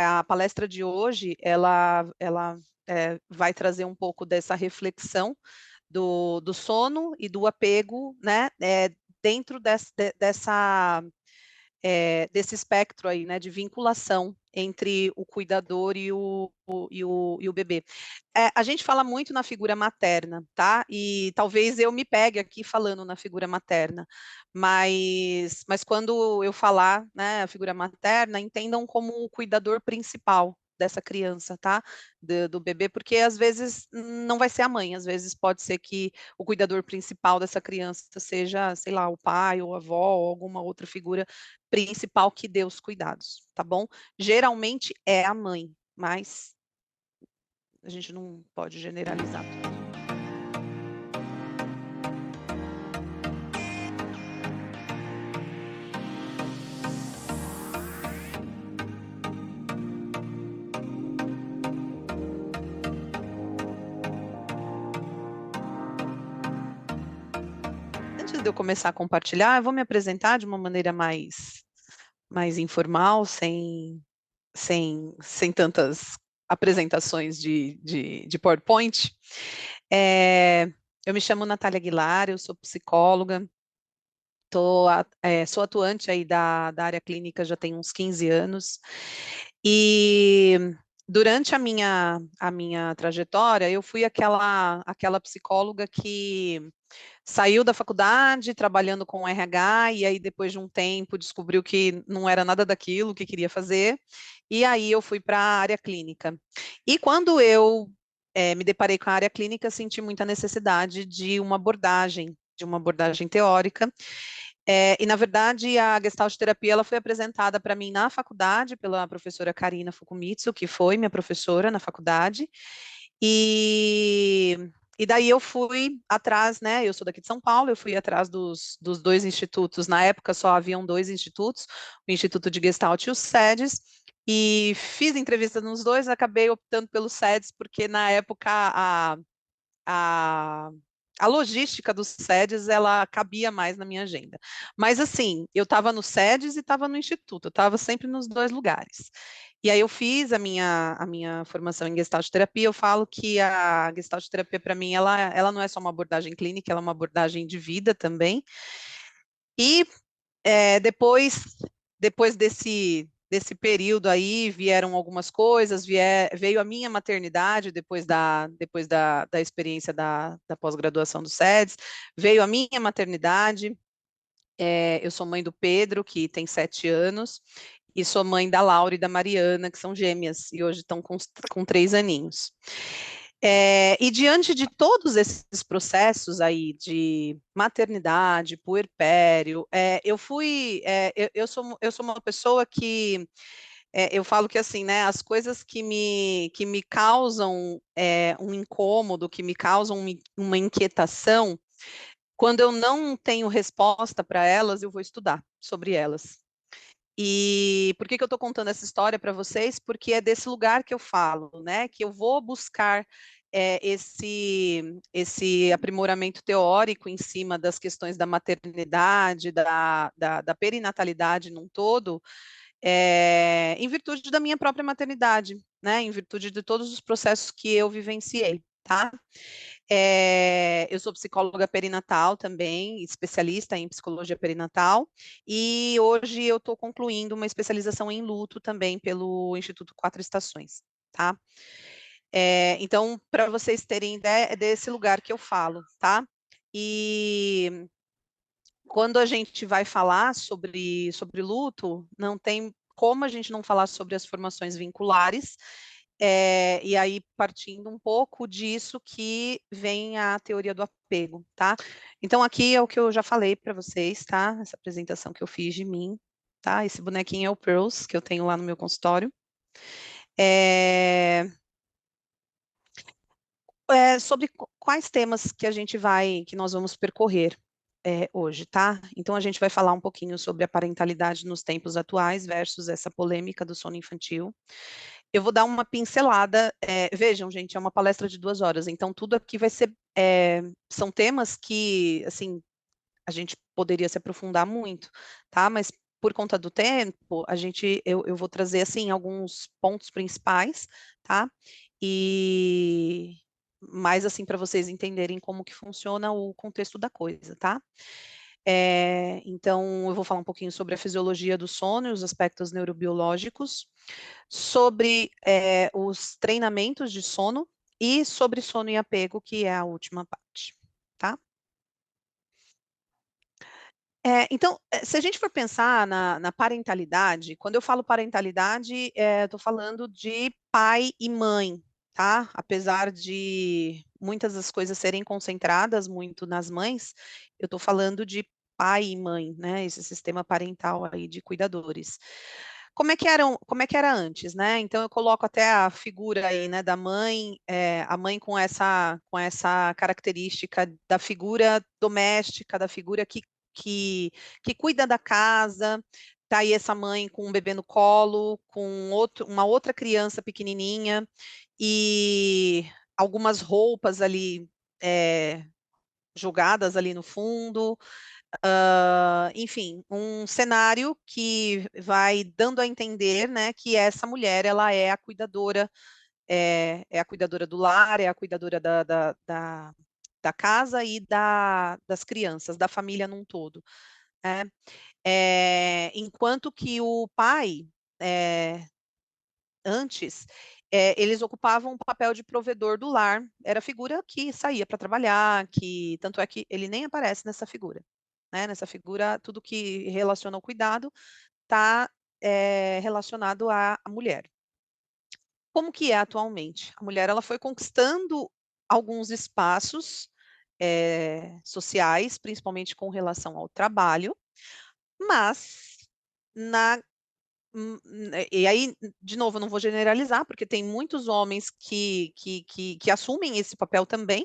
a palestra de hoje, ela vai trazer um pouco dessa reflexão do sono e do apego, né, dentro desse espectro aí, né, de vinculação entre o cuidador e o bebê. A gente fala muito na figura materna, tá? E talvez eu me pegue aqui falando na figura materna, mas quando eu falar, né, a figura materna, entendam como o cuidador principal dessa criança, tá? Do bebê, porque às vezes não vai ser a mãe, às vezes pode ser que o cuidador principal dessa criança seja, sei lá, o pai ou a avó ou alguma outra figura principal que dê os cuidados, tá bom? Geralmente é a mãe, mas a gente não pode generalizar tudo. Antes de eu começar a compartilhar, eu vou me apresentar de uma maneira mais informal, sem tantas apresentações de PowerPoint. Eu me chamo Natália Aguilar, eu sou psicóloga, sou atuante aí da área clínica já tem uns 15 anos, e durante a minha trajetória, eu fui aquela psicóloga que saiu da faculdade trabalhando com RH, e aí depois de um tempo descobriu que não era nada daquilo que queria fazer, e aí eu fui para a área clínica. E quando eu me deparei com a área clínica, senti muita necessidade de uma abordagem teórica, e, na verdade, a Gestalt terapia ela foi apresentada para mim na faculdade pela professora Karina Fukumitsu, que foi minha professora na faculdade, e, e daí eu fui atrás, né? Eu sou daqui de São Paulo, eu fui atrás dos dois institutos. Na época só haviam dois institutos, o Instituto de Gestalt e o SEDES, e fiz entrevista nos dois, acabei optando pelo SEDES, porque na época a, a logística dos SEDES, ela cabia mais na minha agenda. Mas assim, eu estava no SEDES e estava no Instituto, eu estava sempre nos dois lugares. E aí eu fiz a minha formação em Gestalt terapia, eu falo que a Gestalt terapia, para mim, ela não é só uma abordagem clínica, ela é uma abordagem de vida também. E depois desse período aí, vieram algumas coisas, veio a minha maternidade depois da experiência da pós-graduação do SEDES, veio a minha maternidade, eu sou mãe do Pedro, que tem 7 anos, e sou mãe da Laura e da Mariana, que são gêmeas, e hoje estão com 3 aninhos. E diante de todos esses processos aí de maternidade, puerpério, eu sou uma pessoa que, eu falo que assim, né, as coisas que me causam um incômodo, que me causam uma inquietação, quando eu não tenho resposta para elas, eu vou estudar sobre elas. E por que que eu estou contando essa história para vocês? Porque é desse lugar que eu falo, né? Que eu vou buscar esse aprimoramento teórico em cima das questões da maternidade, da perinatalidade num todo, em virtude da minha própria maternidade, né? Em virtude de todos os processos que eu vivenciei, tá? Eu sou psicóloga perinatal também, especialista em psicologia perinatal, e hoje eu estou concluindo uma especialização em luto também pelo Instituto Quatro Estações, tá? Então, para vocês terem ideia, é desse lugar que eu falo, tá? E quando a gente vai falar sobre luto, não tem como a gente não falar sobre as formações vinculares, e aí partindo um pouco disso que vem a teoria do apego, tá? Então aqui é o que eu já falei para vocês, tá? Essa apresentação que eu fiz de mim, tá? Esse bonequinho é o Pearls, que eu tenho lá no meu consultório. Sobre quais temas que nós vamos percorrer hoje, tá? Então a gente vai falar um pouquinho sobre a parentalidade nos tempos atuais versus essa polêmica do sono infantil. Eu vou dar uma pincelada. Vejam, gente, é uma palestra de 2 horas, então tudo aqui vai ser. São temas que, assim, a gente poderia se aprofundar muito, tá? Mas por conta do tempo, eu vou trazer assim alguns pontos principais, tá? E mais assim para vocês entenderem como que funciona o contexto da coisa, tá? Então, eu vou falar um pouquinho sobre a fisiologia do sono e os aspectos neurobiológicos, sobre os treinamentos de sono e sobre sono e apego, que é a última parte, tá? Então, se a gente for pensar na parentalidade, quando eu falo parentalidade, estou falando de pai e mãe, tá? Apesar de muitas das coisas serem concentradas muito nas mães, eu estou falando de pai e mãe, né? Esse sistema parental aí de cuidadores. Como é que era antes, né? Então eu coloco até a figura aí, né, da mãe, a mãe com essa característica da figura doméstica, da figura que cuida da casa. Tá aí essa mãe com um bebê no colo, com uma outra criança pequenininha e algumas roupas ali jogadas ali no fundo. Enfim, um cenário que vai dando a entender, né, que essa mulher, ela é a cuidadora do lar, é a cuidadora da casa e das crianças, da família num todo, né? Enquanto que o pai, é, antes, eles ocupavam o papel de provedor do lar, era a figura que saía para trabalhar, que tanto é que ele nem aparece nessa figura, né? Nessa figura, tudo que relaciona ao cuidado está relacionado à mulher. Como que é atualmente? A mulher ela foi conquistando alguns espaços sociais, principalmente com relação ao trabalho, mas na e aí, de novo, eu não vou generalizar, porque tem muitos homens que assumem esse papel também,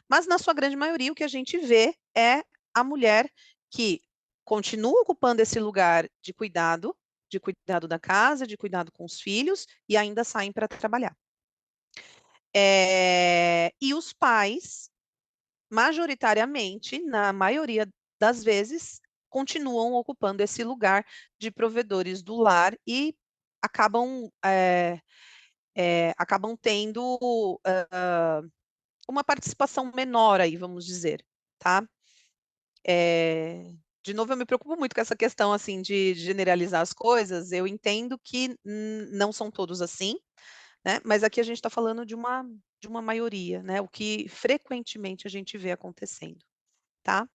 mas na sua grande maioria o que a gente vê é a mulher que continua ocupando esse lugar de cuidado da casa, de cuidado com os filhos, e ainda saem para trabalhar. E os pais, majoritariamente, na maioria das vezes, continuam ocupando esse lugar de provedores do lar e acabam, acabam tendo uma participação menor aí, vamos dizer, tá? De novo, eu me preocupo muito com essa questão assim de generalizar as coisas. Eu entendo que não são todos assim, né? Mas aqui a gente está falando de uma maioria, né? O que frequentemente a gente vê acontecendo, tá?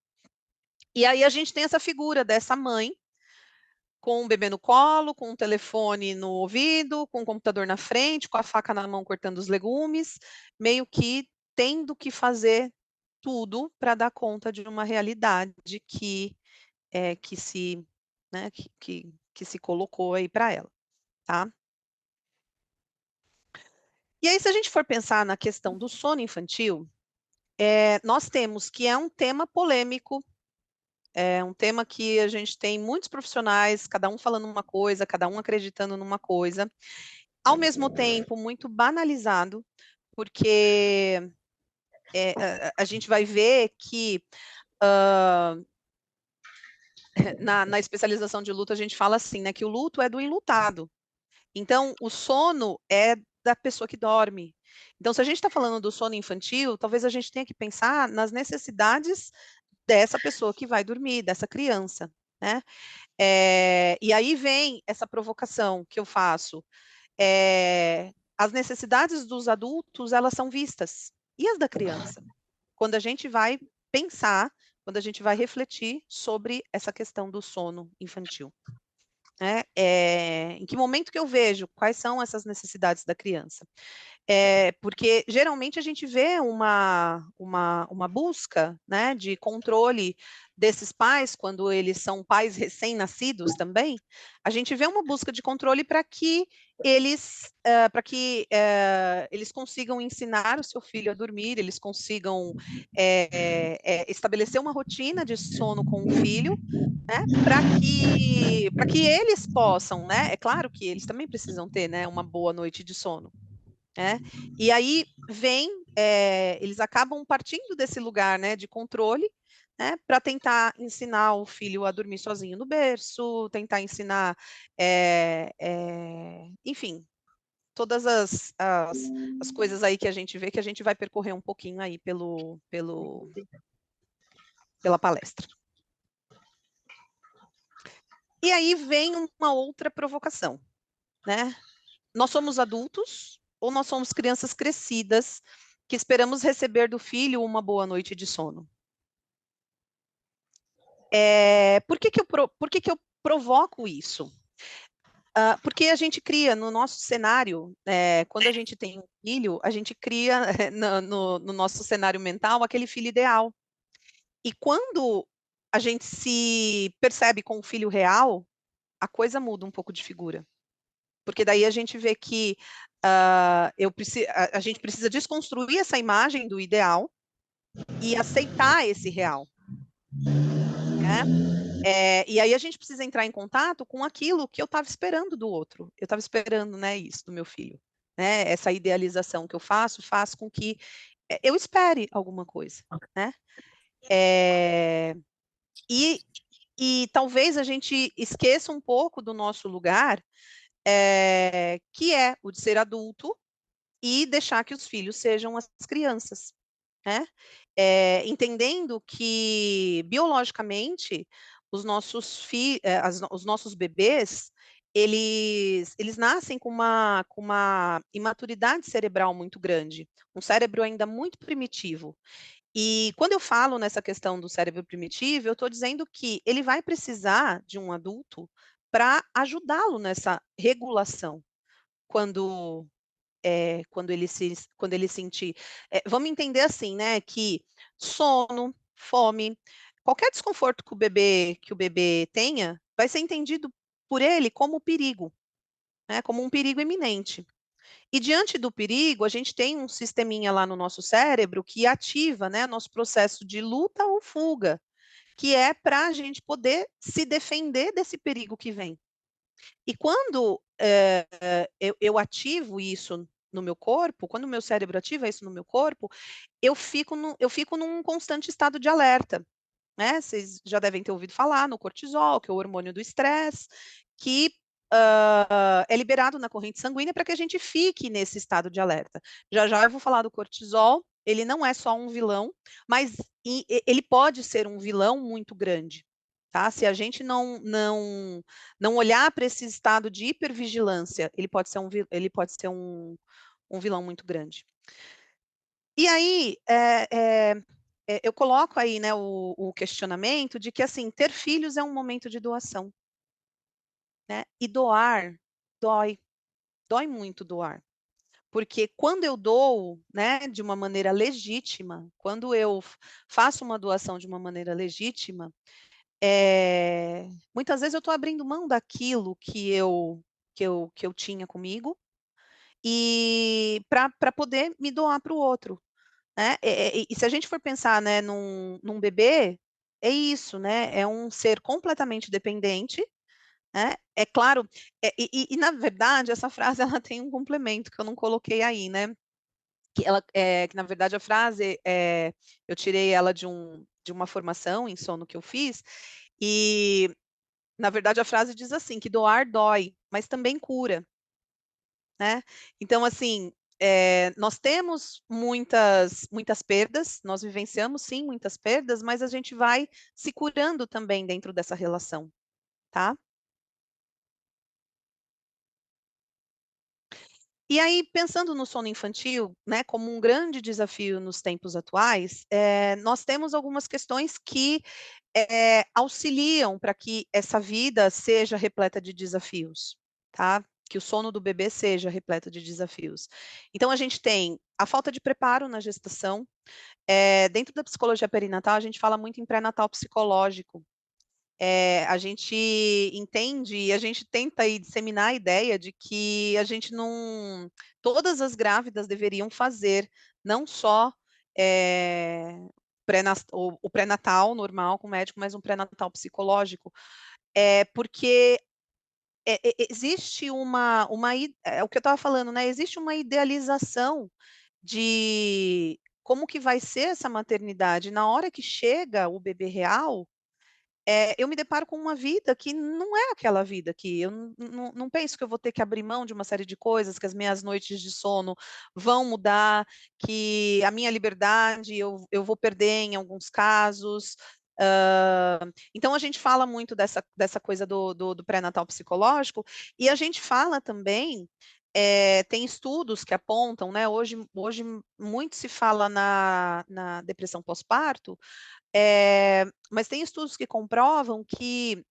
E aí a gente tem essa figura dessa mãe com o bebê no colo, com o telefone no ouvido, com o computador na frente, com a faca na mão cortando os legumes, meio que tendo que fazer tudo para dar conta de uma realidade que se, né, que se colocou aí para ela, tá? E aí, se a gente for pensar na questão do sono infantil, nós temos que é um tema polêmico. É um tema que a gente tem muitos profissionais, cada um falando uma coisa, cada um acreditando numa coisa, ao mesmo tempo muito banalizado, porque a gente vai ver que na especialização de luto a gente fala assim, né, que o luto é do enlutado. Então, o sono é da pessoa que dorme. Então, se a gente está falando do sono infantil, talvez a gente tenha que pensar nas necessidades dessa pessoa que vai dormir, dessa criança, né? E aí vem essa provocação que eu faço. As necessidades dos adultos, elas são vistas. E as da criança? Quando a gente vai pensar, quando a gente vai refletir sobre essa questão do sono infantil. Né? Em que momento que eu vejo quais são essas necessidades da criança? Porque geralmente a gente vê uma busca, né, de controle desses pais, quando eles são pais recém-nascidos também, a gente vê uma busca de controle para que eles consigam ensinar o seu filho a dormir, eles consigam estabelecer uma rotina de sono com o filho, né, para que eles possam, né, é claro que eles também precisam ter, né, uma boa noite de sono, né? E aí eles acabam partindo desse lugar, né, de controle, né, para tentar ensinar o filho a dormir sozinho no berço, tentar ensinar, enfim, todas as coisas aí que a gente vê, que a gente vai percorrer um pouquinho aí pela palestra. E aí vem uma outra provocação, né? Nós somos adultos ou nós somos crianças crescidas que esperamos receber do filho uma boa noite de sono? Por que que eu provoco isso? Porque a gente cria no nosso cenário, quando a gente tem um filho, a gente cria no nosso cenário mental aquele filho ideal. E quando a gente se percebe com um filho real, a coisa muda um pouco de figura. Porque daí a gente vê que a gente precisa desconstruir essa imagem do ideal e aceitar esse real, né? E aí a gente precisa entrar em contato com aquilo que eu estava esperando do outro. Eu estava esperando, né, isso do meu filho. Né? Essa idealização que eu faço faz com que eu espere alguma coisa, né? É, e, e talvez a gente esqueça um pouco do nosso lugar, que é o de ser adulto e deixar que os filhos sejam as crianças, né? Entendendo que biologicamente os nossos bebês eles nascem com uma imaturidade cerebral muito grande, um cérebro ainda muito primitivo. E quando eu falo nessa questão do cérebro primitivo, eu estou dizendo que ele vai precisar de um adulto para ajudá-lo nessa regulação quando quando ele sentir. Vamos entender assim, né, que sono, fome, qualquer desconforto que o bebê tenha, vai ser entendido por ele como perigo, né, como um perigo iminente. E diante do perigo, a gente tem um sisteminha lá no nosso cérebro que ativa, né, nosso processo de luta ou fuga, que é para a gente poder se defender desse perigo que vem. E quando eu ativo isso no meu corpo, quando o meu cérebro ativa isso no meu corpo, eu fico num constante estado de alerta, né? Vocês já devem ter ouvido falar no cortisol, que é o hormônio do estresse, que é liberado na corrente sanguínea para que a gente fique nesse estado de alerta. Já já eu vou falar do cortisol, ele não é só um vilão, mas ele pode ser um vilão muito grande. Tá? Se a gente não olhar para esse estado de hipervigilância, ele pode ser um vilão muito grande. E aí, eu coloco aí, né, o questionamento de que, assim, ter filhos é um momento de doação, né? E doar dói, dói muito doar. Porque quando eu dou, né, de uma maneira legítima, quando eu faço uma doação de uma maneira legítima, muitas vezes eu estou abrindo mão daquilo que eu tinha comigo e para poder me doar para o outro. Né? E se a gente for pensar, né, num bebê, é isso, né? É um ser completamente dependente, né? É claro, na verdade essa frase ela tem um complemento que eu não coloquei aí, né? Que na verdade a frase eu tirei ela de uma formação em sono que eu fiz e na verdade a frase diz assim que doar dói, mas também cura, né? Então assim nós temos muitas perdas, nós vivenciamos sim muitas perdas, mas a gente vai se curando também dentro dessa relação, tá? E aí, pensando no sono infantil, né, como um grande desafio nos tempos atuais, nós temos algumas questões que auxiliam para que essa vida seja repleta de desafios, tá? Que o sono do bebê seja repleta de desafios. Então, a gente tem a falta de preparo na gestação. Dentro da psicologia perinatal, a gente fala muito em pré-natal psicológico. A gente entende e a gente tenta aí disseminar a ideia de que a gente não. Todas as grávidas deveriam fazer, não só o pré-natal normal com o médico, mas um pré-natal psicológico. Porque existe é o que eu estava falando, né? Existe uma idealização de como que vai ser essa maternidade. Na hora que chega o bebê real, eu me deparo com uma vida que não é aquela vida que eu não penso que eu vou ter que abrir mão de uma série de coisas, que as minhas noites de sono vão mudar, que a minha liberdade eu vou perder em alguns casos. Então a gente fala muito dessa coisa do pré-natal psicológico, e a gente fala também, tem estudos que apontam, né? Hoje muito se fala na depressão pós-parto, mas tem estudos que comprovam que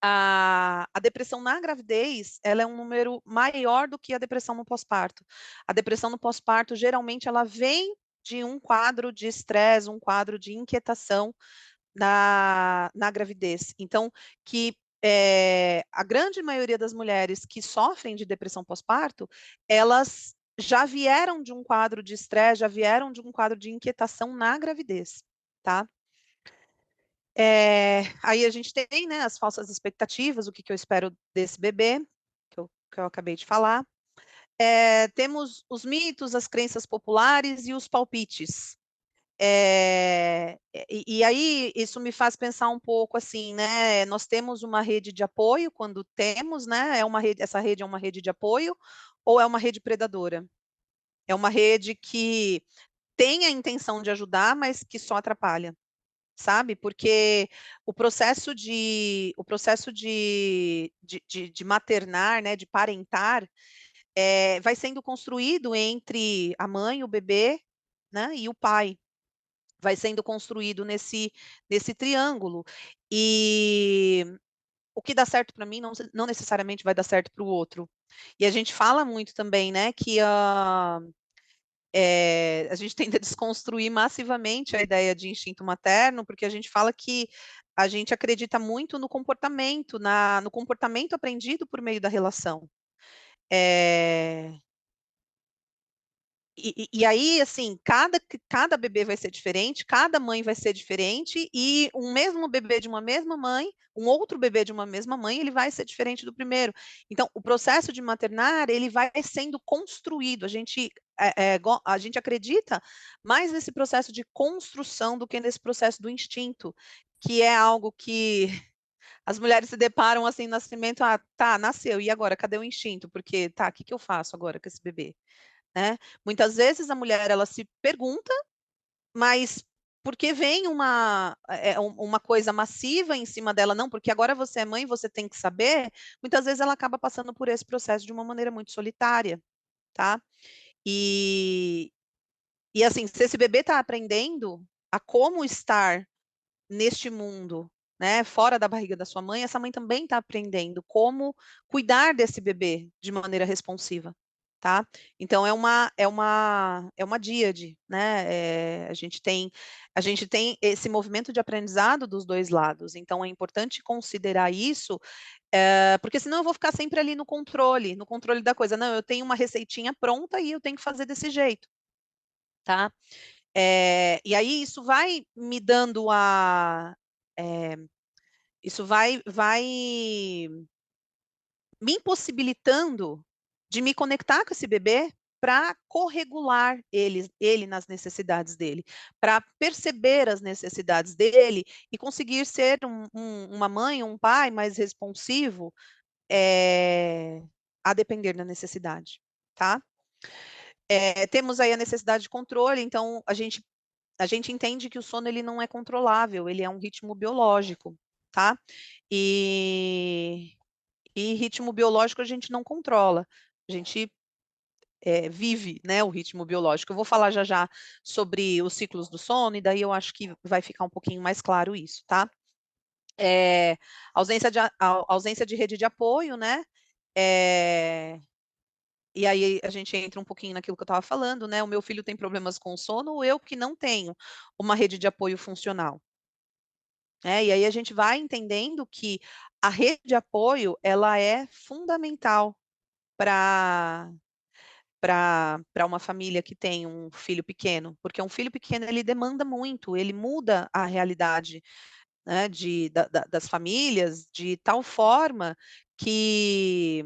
a depressão na gravidez, ela é um número maior do que a depressão no pós-parto. A depressão no pós-parto, geralmente, ela vem de um quadro de estresse, um quadro de inquietação na gravidez. Então, que a grande maioria das mulheres que sofrem de depressão pós-parto, elas já vieram de um quadro de estresse, já vieram de um quadro de inquietação na gravidez, tá? Aí a gente tem, né, as falsas expectativas, o que eu espero desse bebê, que eu acabei de falar. Temos os mitos, as crenças populares e os palpites. E aí isso me faz pensar um pouco assim, né? Nós temos uma rede de apoio quando temos, né? Essa rede é uma rede de apoio ou é uma rede predadora? É uma rede que tem a intenção de ajudar, mas que só atrapalha, sabe? Porque o processo de maternar, né, de parentar, vai sendo construído entre a mãe, o bebê, né, e o pai. Vai sendo construído nesse triângulo. E o que dá certo para mim não necessariamente vai dar certo para o outro. E a gente fala muito também, né, que a gente tenta desconstruir massivamente a ideia de instinto materno, porque a gente fala que a gente acredita muito no comportamento, no comportamento aprendido por meio da relação. É, e aí, assim, cada bebê vai ser diferente, cada mãe vai ser diferente, e um mesmo bebê de uma mesma mãe, um outro bebê de uma mesma mãe, ele vai ser diferente do primeiro. Então, o processo de maternar, ele vai sendo construído. A gente acredita mais nesse processo de construção do que nesse processo do instinto, que é algo que as mulheres se deparam assim no nascimento, tá, nasceu, e agora, cadê o instinto? Porque, tá, o que eu faço agora com esse bebê? Né? Muitas vezes a mulher ela se pergunta, mas porque vem uma coisa massiva em cima dela, não, porque agora você é mãe, você tem que saber, muitas vezes ela acaba passando por esse processo de uma maneira muito solitária, tá? E, e assim, se esse bebê está aprendendo a como estar neste mundo, né, fora da barriga da sua mãe, essa mãe também está aprendendo como cuidar desse bebê de maneira responsiva, tá? Então é uma díade, né? A gente tem esse movimento de aprendizado dos dois lados. Então é importante considerar isso, porque senão eu vou ficar sempre ali no controle da coisa. Não, eu tenho uma receitinha pronta e eu tenho que fazer desse jeito, tá? E aí isso vai me dando é, isso vai me impossibilitando de me conectar com esse bebê para corregular ele nas necessidades dele, para perceber as necessidades dele e conseguir ser uma mãe, um pai mais responsivo, a depender da necessidade, tá? Temos aí a necessidade de controle, então a gente entende que o sono ele não é controlável, ele é um ritmo biológico, tá? E, e ritmo biológico a gente não controla, a gente vive, né, o ritmo biológico. Eu vou falar já já sobre os ciclos do sono, e daí eu acho que vai ficar um pouquinho mais claro isso, tá? É, ausência de rede de apoio, né? É, e aí a gente entra um pouquinho naquilo que eu estava falando, né? O meu filho tem problemas com sono, ou eu que não tenho uma rede de apoio funcional. E aí a gente vai entendendo que a rede de apoio ela é fundamental para para uma família que tem um filho pequeno, porque um filho pequeno ele demanda muito, ele muda a realidade, né, das famílias de tal forma que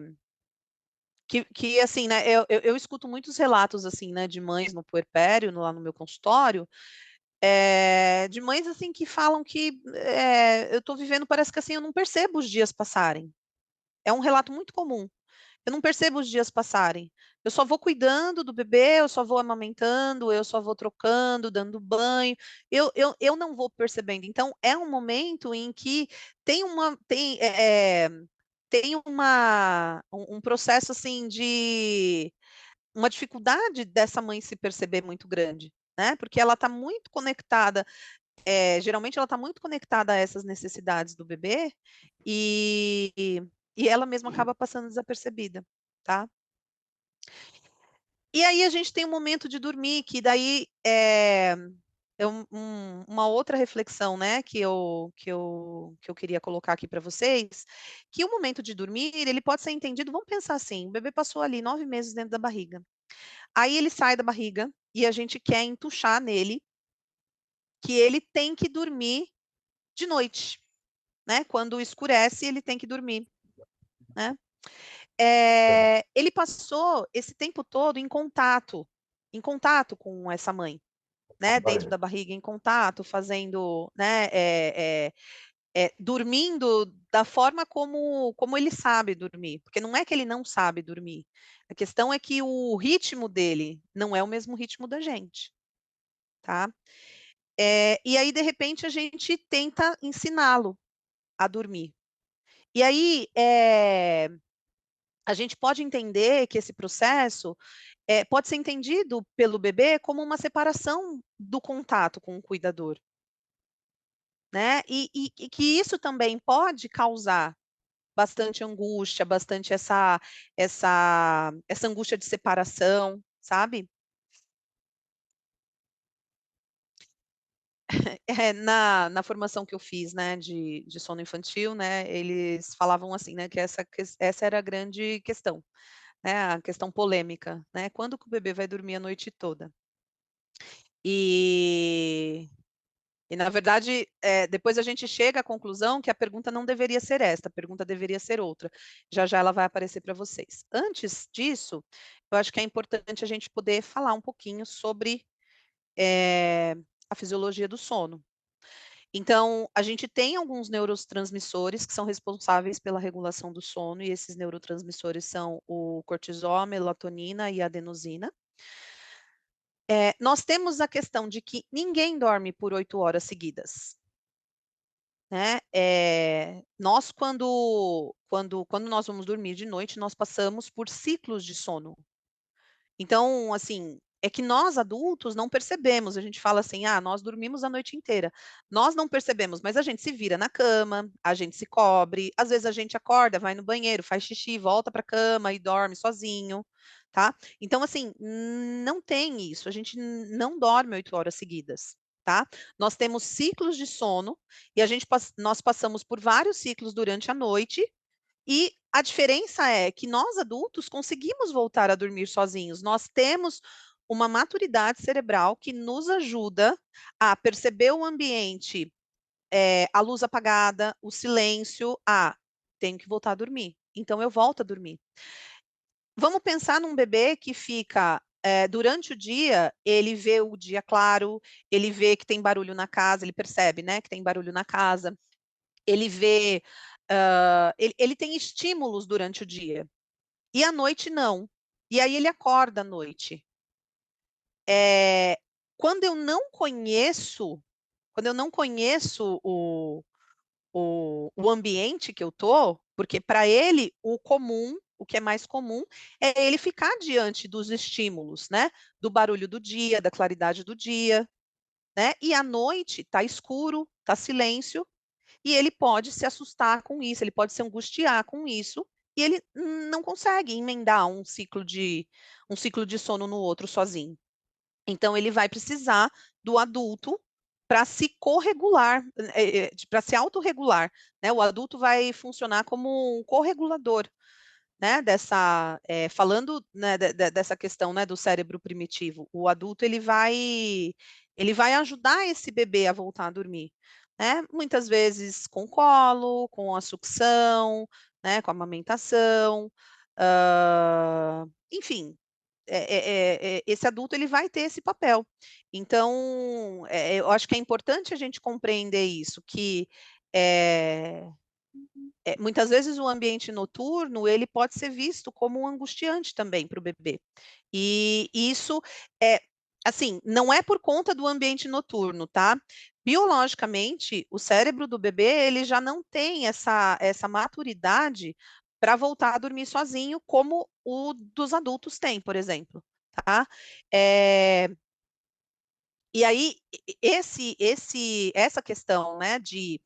que assim, né, eu escuto muitos relatos, assim, né, de mães no puerpério, lá no meu consultório, de mães, assim, que falam que eu tô vivendo, parece que assim, eu não percebo os dias passarem. É um relato muito comum. Eu não percebo os dias passarem. Eu só vou cuidando do bebê, eu só vou amamentando, eu só vou trocando, dando banho. Eu não vou percebendo. Então, é um momento em que tem um processo assim de uma dificuldade dessa mãe se perceber muito grande, né? Porque ela está muito conectada, geralmente ela está muito conectada a essas necessidades do bebê e, e ela mesma acaba passando desapercebida, tá? E aí a gente tem um momento de dormir, que daí é uma outra reflexão, né, que eu queria colocar aqui para vocês, que o momento de dormir, ele pode ser entendido, vamos pensar assim, o bebê passou ali 9 meses dentro da barriga, aí ele sai da barriga e a gente quer entuchar nele que ele tem que dormir de noite, né, quando escurece ele tem que dormir, né. Ele passou esse tempo todo em contato com essa mãe, né, dentro da barriga, em contato, fazendo, né, dormindo da forma como ele sabe dormir, porque não é que ele não sabe dormir, a questão é que o ritmo dele não é o mesmo ritmo da gente, tá? E aí, de repente, a gente tenta ensiná-lo a dormir. E aí, a gente pode entender que esse processo pode ser entendido pelo bebê como uma separação do contato com o cuidador, né? E que isso também pode causar bastante angústia, bastante essa angústia de separação, sabe? Na formação que eu fiz, né, de sono infantil, né, eles falavam assim, né, que essa era a grande questão, né, a questão polêmica, né, quando que o bebê vai dormir a noite toda? E na verdade, depois a gente chega à conclusão que a pergunta não deveria ser esta, a pergunta deveria ser outra. Já já ela vai aparecer para vocês. Antes disso, eu acho que é importante a gente poder falar um pouquinho sobre a fisiologia do sono. Então, a gente tem alguns neurotransmissores que são responsáveis pela regulação do sono, e esses neurotransmissores são o cortisol, a melatonina e a adenosina. Nós temos a questão de que ninguém dorme por 8 horas seguidas, né? Nós, quando nós vamos dormir de noite, nós passamos por ciclos de sono. Então, assim, é que nós adultos não percebemos. A gente fala assim, ah, nós dormimos a noite inteira. Nós não percebemos, mas a gente se vira na cama, a gente se cobre, às vezes a gente acorda, vai no banheiro, faz xixi, volta para a cama e dorme sozinho, tá? Então, assim, não tem isso. A gente não dorme 8 horas seguidas. Tá? Nós temos ciclos de sono e nós passamos por vários ciclos durante a noite e a diferença é que nós adultos conseguimos voltar a dormir sozinhos. Nós temos uma maturidade cerebral que nos ajuda a perceber o ambiente, a luz apagada, o silêncio. Tenho que voltar a dormir. Então eu volto a dormir. Vamos pensar num bebê que fica durante o dia, ele vê o dia claro, ele vê que tem barulho na casa, ele percebe, né, que tem barulho na casa, ele vê, ele tem estímulos durante o dia. E à noite não. E aí ele acorda à noite. Quando eu não conheço, quando eu não conheço o ambiente que eu tô, porque para ele o comum, o que é mais comum, é ele ficar diante dos estímulos, né? Do barulho do dia, da claridade do dia, né? E à noite tá escuro, tá silêncio, e ele pode se assustar com isso, ele pode se angustiar com isso, e ele não consegue emendar um ciclo de sono no outro sozinho. Então, ele vai precisar do adulto para se corregular, para se autorregular, né? O adulto vai funcionar como um corregulador, né? Falando, né, dessa questão, né, do cérebro primitivo. O adulto ele vai ajudar esse bebê a voltar a dormir, né? Muitas vezes com colo, com a sucção, né, com a amamentação. Enfim, esse adulto ele vai ter esse papel. Então, eu acho que é importante a gente compreender isso, que é, muitas vezes o ambiente noturno ele pode ser visto como angustiante também para o bebê. E isso é assim, não é por conta do ambiente noturno, tá? Biologicamente, o cérebro do bebê ele já não tem essa maturidade para voltar a dormir sozinho, como o dos adultos têm, por exemplo, tá? É, e aí, essa questão, né, de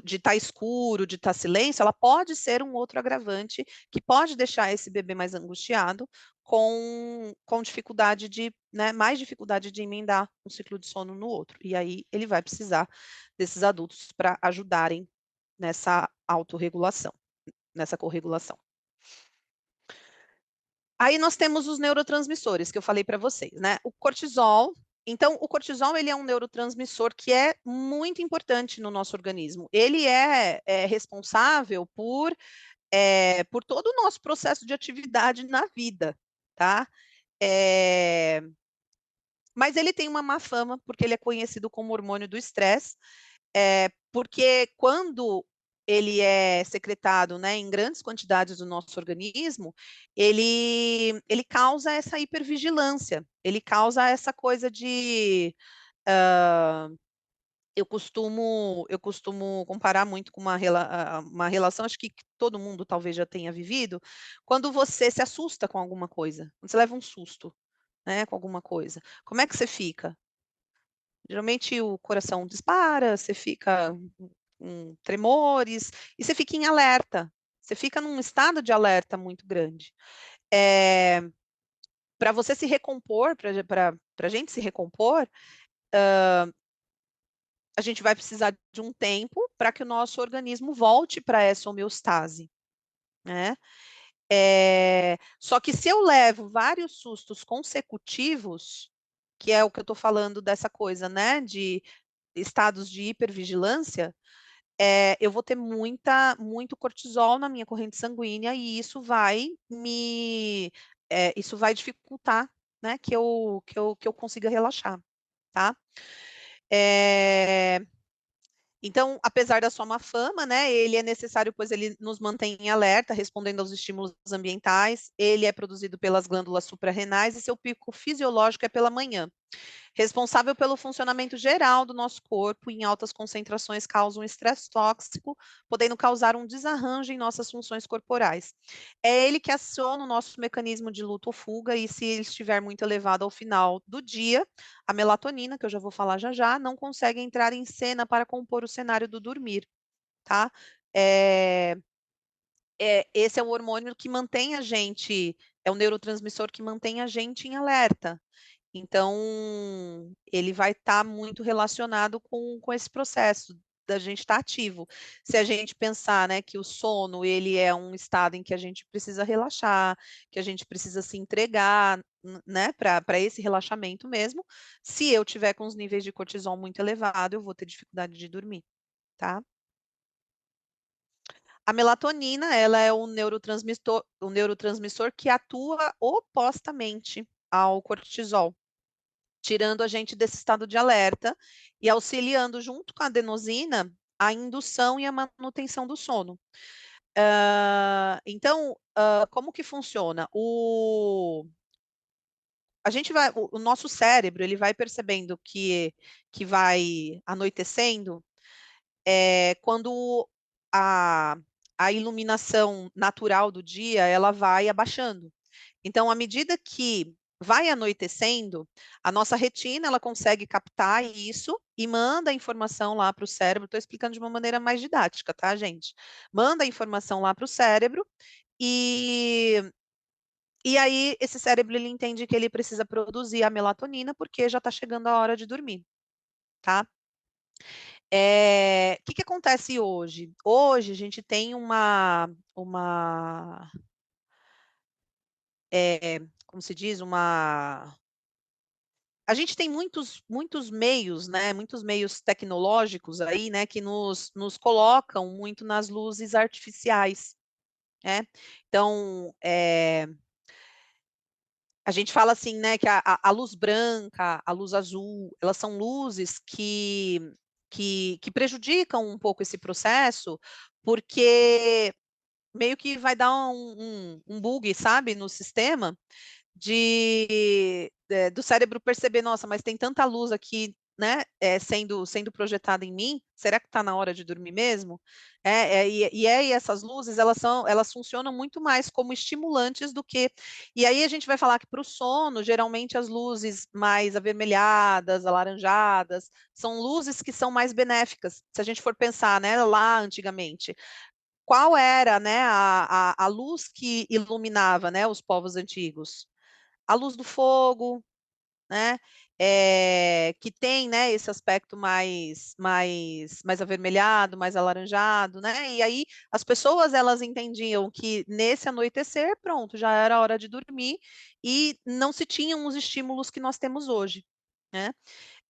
estar escuro, de estar silêncio, ela pode ser um outro agravante que pode deixar esse bebê mais angustiado, com dificuldade né, mais dificuldade de emendar um ciclo de sono no outro. E aí ele vai precisar desses adultos para ajudarem nessa autorregulação, nessa corregulação. Aí nós temos os neurotransmissores que eu falei para vocês, né? O cortisol. Então, o cortisol ele é um neurotransmissor que é muito importante no nosso organismo. Ele é responsável por todo o nosso processo de atividade na vida, tá? É, mas ele tem uma má fama, porque ele é conhecido como hormônio do estresse, porque quando ele é secretado, né, em grandes quantidades do nosso organismo, ele causa essa hipervigilância, ele causa essa coisa de eu costumo comparar muito com uma relação, acho que todo mundo talvez já tenha vivido, quando você se assusta com alguma coisa, quando você leva um susto, né, com alguma coisa. Como é que você fica? Geralmente o coração dispara, você fica com tremores, e você fica em alerta. Você fica num estado de alerta muito grande. Para você se recompor, para a gente se recompor, a gente vai precisar de um tempo para que o nosso organismo volte para essa homeostase, né? Só que se eu levo vários sustos consecutivos, que é o que eu estou falando dessa coisa, né, de estados de hipervigilância, eu vou ter muito cortisol na minha corrente sanguínea e isso vai dificultar, né, que eu consiga relaxar, tá? É, então, apesar da sua má fama, né, ele é necessário, pois ele nos mantém em alerta, respondendo aos estímulos ambientais. Ele é produzido pelas glândulas suprarrenais e seu pico fisiológico é pela manhã. Responsável pelo funcionamento geral do nosso corpo, em altas concentrações causa um estresse tóxico, podendo causar um desarranjo em nossas funções corporais. É ele que aciona o nosso mecanismo de luta ou fuga, e se ele estiver muito elevado ao final do dia, a melatonina, que eu já vou falar já já, não consegue entrar em cena para compor o cenário do dormir, tá? É, esse é o hormônio que mantém a gente, é o neurotransmissor que mantém a gente em alerta. Então, ele vai estar muito relacionado com esse processo da gente estar ativo. Se a gente pensar, né, que o sono, ele é um estado em que a gente precisa relaxar, que a gente precisa se entregar, né, para esse relaxamento mesmo, se eu tiver com os níveis de cortisol muito elevado, eu vou ter dificuldade de dormir, tá? A melatonina, ela é o neurotransmissor que atua opostamente ao cortisol, tirando a gente desse estado de alerta e auxiliando, junto com a adenosina, a indução e a manutenção do sono. Então, como que funciona? O nosso cérebro, ele vai percebendo que vai anoitecendo, quando a, a iluminação natural do dia, ela vai abaixando. Então, à medida que vai anoitecendo, a nossa retina ela consegue captar isso e manda a informação lá para o cérebro. Estou explicando de uma maneira mais didática, tá, gente? Manda a informação lá para o cérebro e, e aí esse cérebro ele entende que ele precisa produzir a melatonina porque já está chegando a hora de dormir, tá? O que que acontece hoje? Hoje a gente tem como se diz, a gente tem muitos meios, né, muitos meios tecnológicos aí, né, que nos colocam muito nas luzes artificiais, né? Então, a gente fala assim, né, que a luz branca, a luz azul, elas são luzes que prejudicam um pouco esse processo, porque meio que vai dar um bug, sabe, no sistema, do cérebro perceber, nossa, mas tem tanta luz aqui, né, sendo projetada em mim, será que está na hora de dormir mesmo? E essas luzes, elas funcionam muito mais como estimulantes do que, e aí a gente vai falar que para o sono, geralmente as luzes mais avermelhadas, alaranjadas, são luzes que são mais benéficas, se a gente for pensar, né, lá antigamente, qual era, né, a luz que iluminava, né, os povos antigos? A luz do fogo, né? Que tem, né, esse aspecto mais avermelhado, mais alaranjado, né? E aí as pessoas elas entendiam que nesse anoitecer, pronto, já era hora de dormir e não se tinham os estímulos que nós temos hoje, né?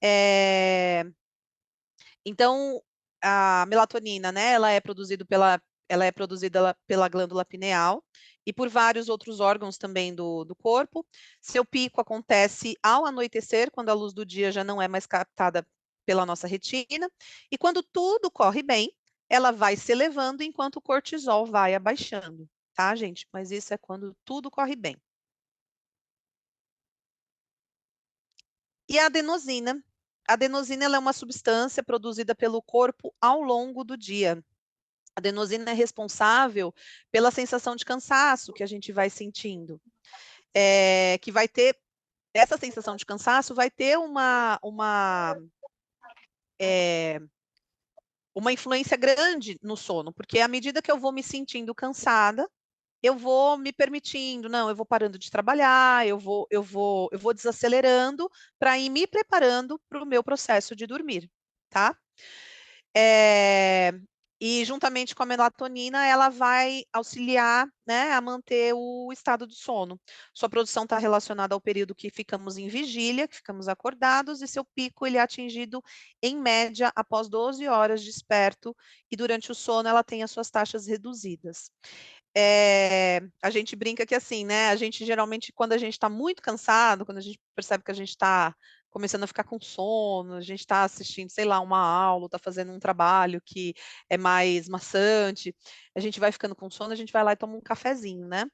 É, então, a melatonina, né, ela é produzida pela glândula pineal e por vários outros órgãos também do corpo. Seu pico acontece ao anoitecer, quando a luz do dia já não é mais captada pela nossa retina, e quando tudo corre bem, ela vai se elevando enquanto o cortisol vai abaixando, tá, gente? Mas isso é quando tudo corre bem. E a adenosina? A adenosina ela é uma substância produzida pelo corpo ao longo do dia. A adenosina é responsável pela sensação de cansaço que a gente vai sentindo. Que vai ter, essa sensação de cansaço vai ter é, uma influência grande no sono, porque à medida que eu vou me sentindo cansada, eu vou me permitindo, não, eu vou parando de trabalhar, eu vou desacelerando para ir me preparando para o meu processo de dormir, tá? É, e juntamente com a melatonina, ela vai auxiliar, né, a manter o estado do sono. Sua produção está relacionada ao período que ficamos em vigília, que ficamos acordados, e seu pico ele é atingido, em média, após 12 horas desperto, e durante o sono ela tem as suas taxas reduzidas. A gente brinca que assim, né? A gente geralmente, quando a gente está muito cansado, quando a gente percebe que a gente está começando a ficar com sono, a gente está assistindo, sei lá, uma aula, está fazendo um trabalho que é mais maçante, a gente vai ficando com sono, a gente vai lá e toma um cafezinho, né?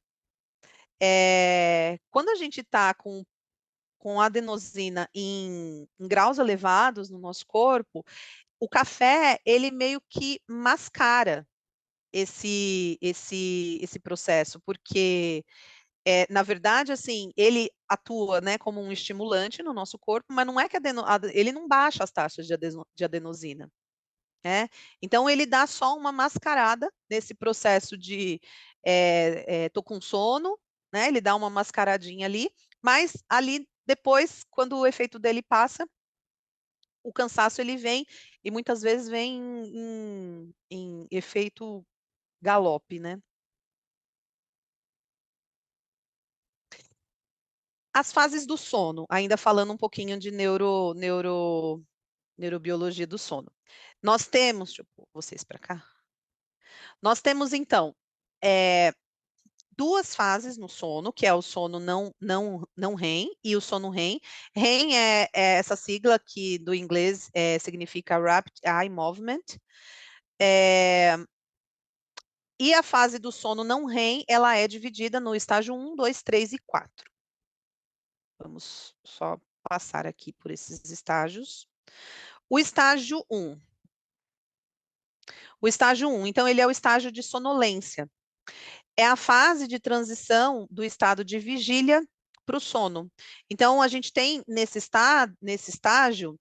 Quando a gente está com adenosina em graus elevados no nosso corpo, o café, ele meio que mascara esse processo, porque na verdade, assim, ele atua, né, como um estimulante no nosso corpo, mas não é que ele não baixa as taxas de adenosina, né? Então ele dá só uma mascarada nesse processo de tô com sono, né? Ele dá uma mascaradinha ali, mas ali depois, quando o efeito dele passa, o cansaço ele vem e muitas vezes vem em efeito galope, né? As fases do sono, ainda falando um pouquinho de neurobiologia do sono. Nós temos, deixa eu pôr vocês para cá. Nós temos, então, é, duas fases no sono, que é o sono não REM e o sono REM. REM é essa sigla que do inglês significa Rapid Eye Movement. É, e a fase do sono não REM, ela é dividida no estágio 1, 2, 3 e 4. Vamos só passar aqui por esses estágios. O estágio 1. O estágio 1, então, ele é o estágio de sonolência. É a fase de transição do estado de vigília para o sono. Então, a gente tem nesse estágio,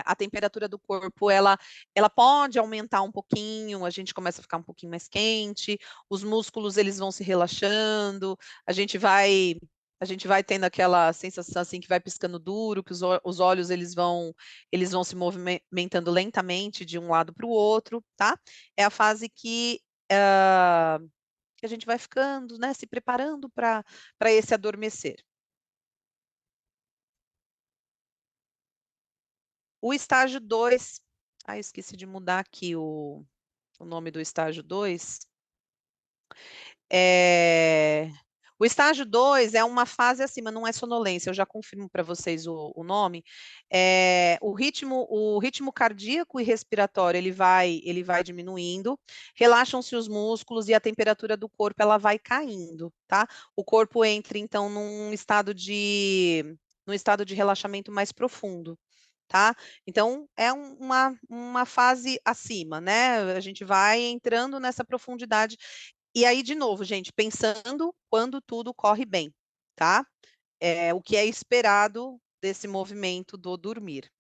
a temperatura do corpo, ela pode aumentar um pouquinho, a gente começa a ficar um pouquinho mais quente, os músculos, eles vão se relaxando, a gente vai a gente vai tendo aquela sensação assim que vai piscando duro, que os olhos eles vão se movimentando lentamente de um lado para o outro, tá? É a fase que a gente vai ficando, né, se preparando para esse adormecer. O estágio 2, esqueci de mudar aqui o nome do estágio 2. É, O estágio 2 é uma fase acima, não é sonolência, eu já confirmo para vocês o nome. O ritmo cardíaco e respiratório ele vai diminuindo, relaxam-se os músculos e a temperatura do corpo ela vai caindo, tá? O corpo entra então num estado de relaxamento mais profundo. Tá? Então, é uma fase acima, né? A gente vai entrando nessa profundidade e aí, de novo, gente, pensando quando tudo corre bem, tá? O que é esperado desse movimento do dormir.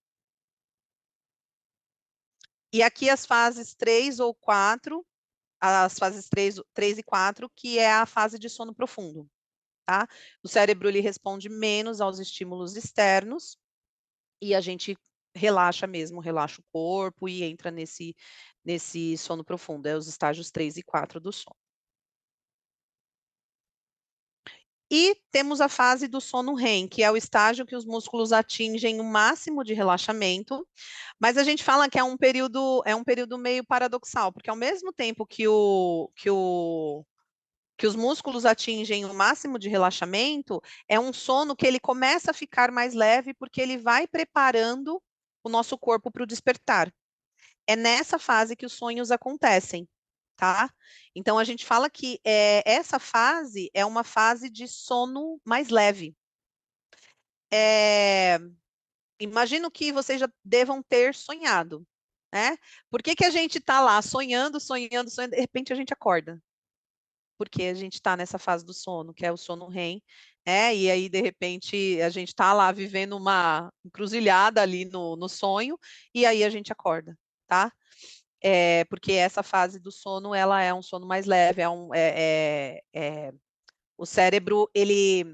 E aqui as fases 3 ou 4, as fases 3 e 4, que é a fase de sono profundo, tá? O cérebro ele responde menos aos estímulos externos e a gente relaxa mesmo, relaxa o corpo e entra nesse sono profundo, é os estágios 3 e 4 do sono. E temos a fase do sono REM, que é o estágio que os músculos atingem o máximo de relaxamento, mas a gente fala que é um período meio paradoxal, porque ao mesmo tempo que os músculos atingem o máximo de relaxamento, é um sono que ele começa a ficar mais leve, porque ele vai preparando o nosso corpo para o despertar. É nessa fase que os sonhos acontecem, tá? Então a gente fala que essa fase é uma fase de sono mais leve. É, Imagino que vocês já devam ter sonhado, né? Por que que a gente está lá sonhando, sonhando, sonhando, de repente a gente acorda? Porque a gente está nessa fase do sono, que é o sono REM, e aí de repente a gente está lá vivendo uma encruzilhada ali no sonho, e aí a gente acorda, tá? Porque essa fase do sono, ela é um sono mais leve, o cérebro, ele,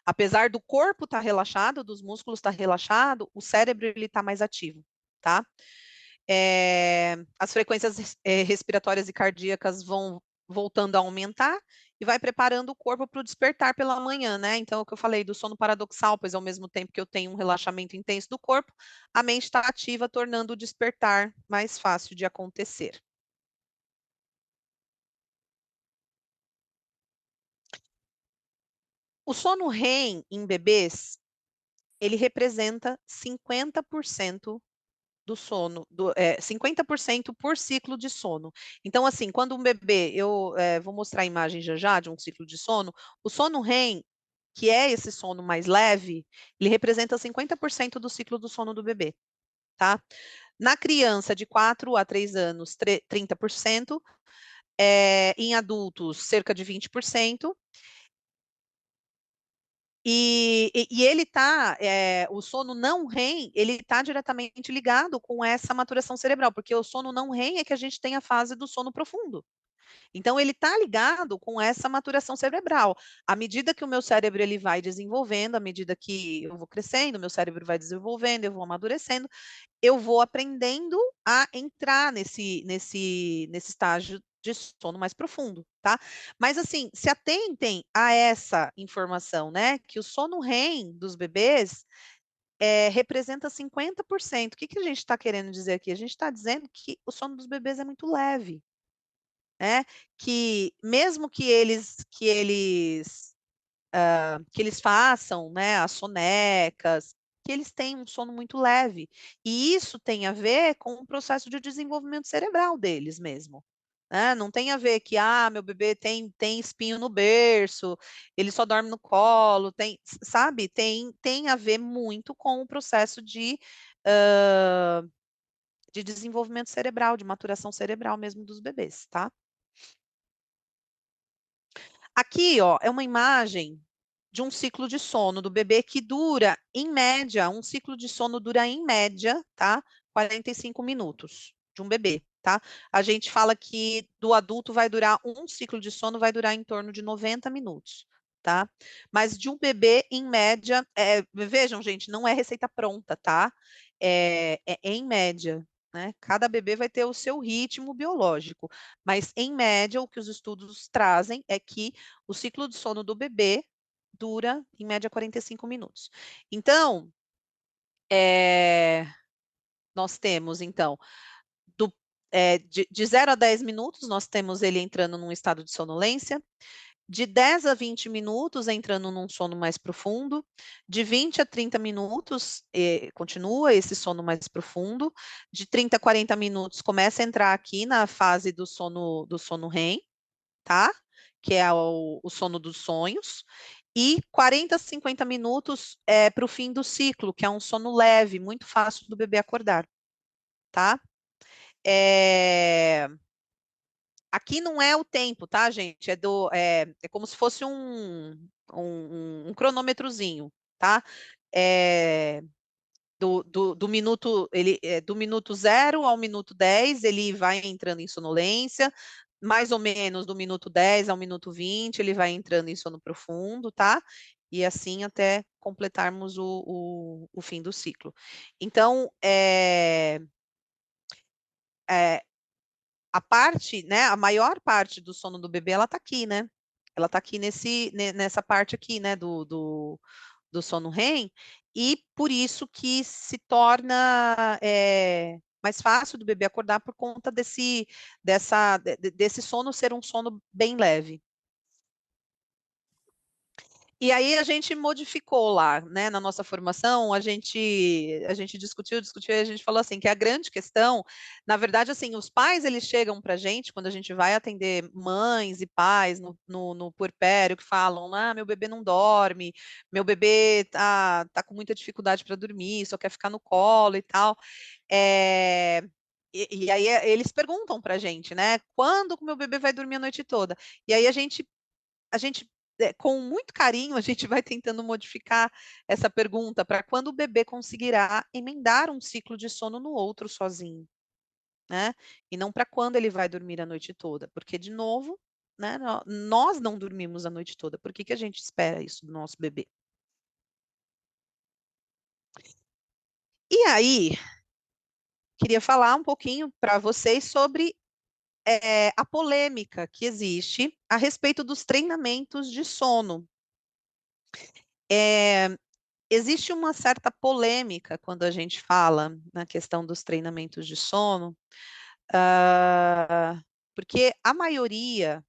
apesar do corpo estar relaxado, dos músculos estar relaxado, o cérebro ele está mais ativo, tá? As frequências respiratórias e cardíacas vão voltando a aumentar e vai preparando o corpo para o despertar pela manhã, né? Então, é o que eu falei do sono paradoxal, pois ao mesmo tempo que eu tenho um relaxamento intenso do corpo, a mente está ativa, tornando o despertar mais fácil de acontecer. O sono REM em bebês, ele representa 50% do sono, 50% por ciclo de sono. Então, assim, quando um bebê, eu vou mostrar a imagem já já de um ciclo de sono, o sono REM, que é esse sono mais leve, ele representa 50% do ciclo do sono do bebê, tá? Na criança de 4 a 3 anos, 30%, em adultos, cerca de 20%. E ele tá, o sono não REM, ele está diretamente ligado com essa maturação cerebral, porque o sono não REM é que a gente tem a fase do sono profundo. Então, ele está ligado com essa maturação cerebral. À medida que o meu cérebro ele vai desenvolvendo, à medida que eu vou crescendo, meu cérebro vai desenvolvendo, eu vou amadurecendo, eu vou aprendendo a entrar nesse estágio de sono mais profundo, tá? Mas assim, se atentem a essa informação, né? Que o sono REM dos bebês representa 50%. O que que a gente está querendo dizer aqui? A gente está dizendo que o sono dos bebês é muito leve, né? Que mesmo que eles façam, né, as sonecas, que eles têm um sono muito leve. E isso tem a ver com o processo de desenvolvimento cerebral deles mesmo. Né? Não tem a ver que, meu bebê tem espinho no berço, ele só dorme no colo, sabe? Tem a ver muito com o processo de desenvolvimento cerebral, de maturação cerebral mesmo dos bebês, tá? Aqui, ó, é uma imagem de um ciclo de sono do bebê que dura, em média, um ciclo de sono dura, em média, tá? 45 minutos de um bebê, tá? A gente fala que do adulto um ciclo de sono vai durar em torno de 90 minutos, tá? Mas de um bebê, em média, vejam, gente, não é receita pronta, tá? É em média. Né? Cada bebê vai ter o seu ritmo biológico, mas em média o que os estudos trazem é que o ciclo de sono do bebê dura, em média, 45 minutos. Então, nós temos, então, de 0 a 10 minutos, nós temos ele entrando num estado de sonolência. De 10 a 20 minutos, entrando num sono mais profundo. De 20 a 30 minutos, continua esse sono mais profundo. De 30 a 40 minutos, começa a entrar aqui na fase do sono REM, tá? Que é o sono dos sonhos. E 40 a 50 minutos para o fim do ciclo, que é um sono leve, muito fácil do bebê acordar, tá? É, Aqui não é o tempo, tá, gente? É como se fosse um cronômetrozinho, tá? É, do minuto, do minuto 0 ao minuto 10, ele vai entrando em sonolência, mais ou menos do minuto 10 ao minuto 20, ele vai entrando em sono profundo, tá? E assim até completarmos o fim do ciclo. Então, é, né, a maior parte do sono do bebê, ela tá aqui, né? Ela tá aqui nessa parte aqui, né, do sono REM, e por isso que se torna mais fácil do bebê acordar por conta desse sono ser um sono bem leve. E aí a gente modificou lá, né, na nossa formação, a gente discutiu, e a gente falou assim, que a grande questão, na verdade, assim, os pais, eles chegam pra gente, quando a gente vai atender mães e pais no puerpério, que falam, meu bebê não dorme, meu bebê tá com muita dificuldade para dormir, só quer ficar no colo e tal, é, e aí eles perguntam pra gente, né, quando que o meu bebê vai dormir a noite toda? E aí a gente com muito carinho, a gente vai tentando modificar essa pergunta para quando o bebê conseguirá emendar um ciclo de sono no outro sozinho, né? E não para quando ele vai dormir a noite toda, porque, de novo, né, nós não dormimos a noite toda. Por que que a gente espera isso do nosso bebê? E aí, queria falar um pouquinho para vocês sobre a polêmica que existe a respeito dos treinamentos de sono. É, Existe uma certa polêmica quando a gente fala na questão dos treinamentos de sono, porque a maioria,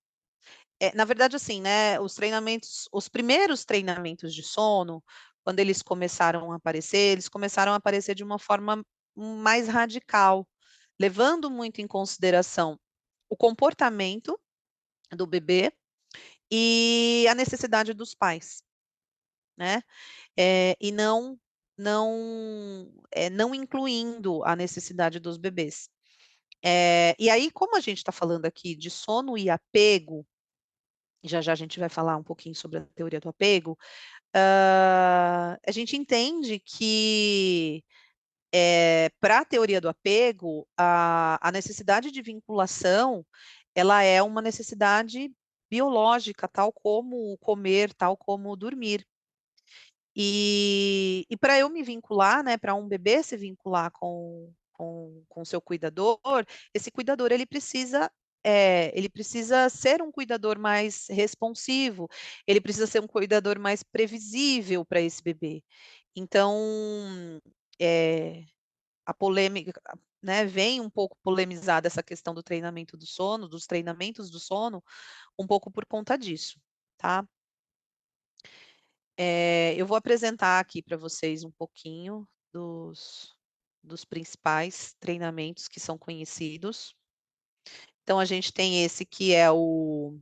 na verdade, assim, né, os primeiros treinamentos de sono, quando eles começaram a aparecer, de uma forma mais radical, levando muito em consideração o comportamento do bebê e a necessidade dos pais, né? E não incluindo a necessidade dos bebês. E aí, como a gente está falando aqui de sono e apego, já já a gente vai falar um pouquinho sobre a teoria do apego, a gente entende que para a teoria do apego, a necessidade de vinculação, ela é uma necessidade biológica, tal como comer, tal como dormir. E para eu me vincular, né, para um bebê se vincular com seu cuidador, esse cuidador ele precisa ser um cuidador mais responsivo, ele precisa ser um cuidador mais previsível para esse bebê. Então, é, a polêmica, né, vem um pouco polemizada essa questão do treinamento do sono, dos treinamentos do sono, um pouco por conta disso, tá? Eu vou apresentar aqui para vocês um pouquinho dos principais treinamentos que são conhecidos. Então, a gente tem esse que é o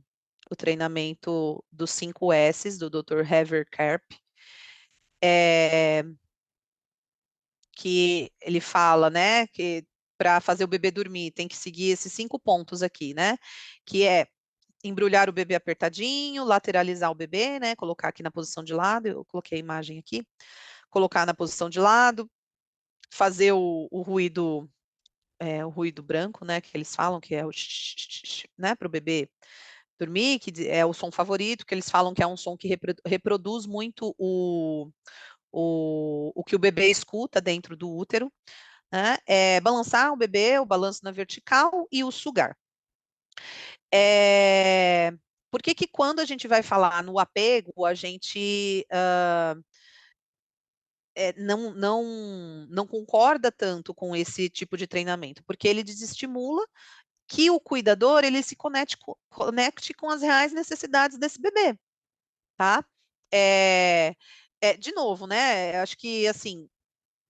treinamento dos 5 S's, do Dr. Hever Karp, que ele fala, né, que para fazer o bebê dormir tem que seguir esses 5 pontos aqui, né, que é embrulhar o bebê apertadinho, lateralizar o bebê, né, colocar aqui na posição de lado, eu coloquei a imagem aqui, colocar na posição de lado, fazer o ruído branco, né, que eles falam que é o né, para o bebê dormir, que é o som favorito, que eles falam que é um som que reproduz muito o que o bebê escuta dentro do útero, né, balançar o bebê, o balanço na vertical e o sugar. Por que que quando a gente vai falar no apego, a gente não concorda tanto com esse tipo de treinamento, porque ele desestimula que o cuidador ele se conecte com as reais necessidades desse bebê, tá? É, de novo, né? Acho que assim,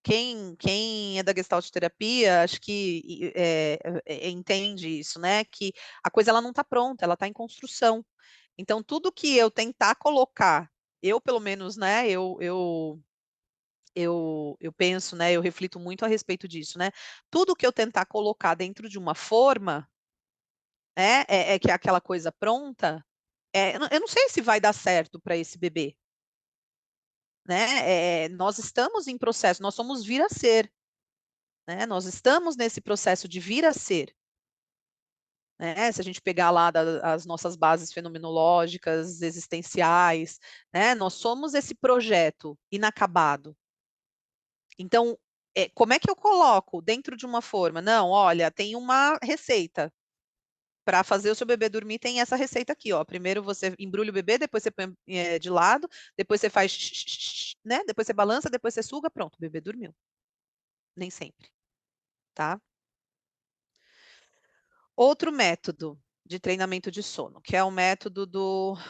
quem é da Gestalt terapia, acho que entende isso, né? Que a coisa ela não está pronta, ela está em construção. Então, tudo que eu tentar colocar, eu pelo menos, né? Eu penso, né? Eu reflito muito a respeito disso, né? Tudo que eu tentar colocar dentro de uma forma, né? Que é aquela coisa pronta. Eu não sei se vai dar certo para esse bebê, né? Nós estamos em processo, nós somos vir a ser, né? Nós estamos nesse processo de vir a ser, né? Se a gente pegar lá as nossas bases fenomenológicas, existenciais, né? Nós somos esse projeto inacabado. Então, como é que eu coloco dentro de uma forma? Não, olha, tem uma receita. Para fazer o seu bebê dormir, tem essa receita aqui, ó. Primeiro você embrulha o bebê, depois você põe de lado, depois você faz, né? Depois você balança, depois você suga, pronto, o bebê dormiu. Nem sempre, tá? Outro método de treinamento de sono, que é o método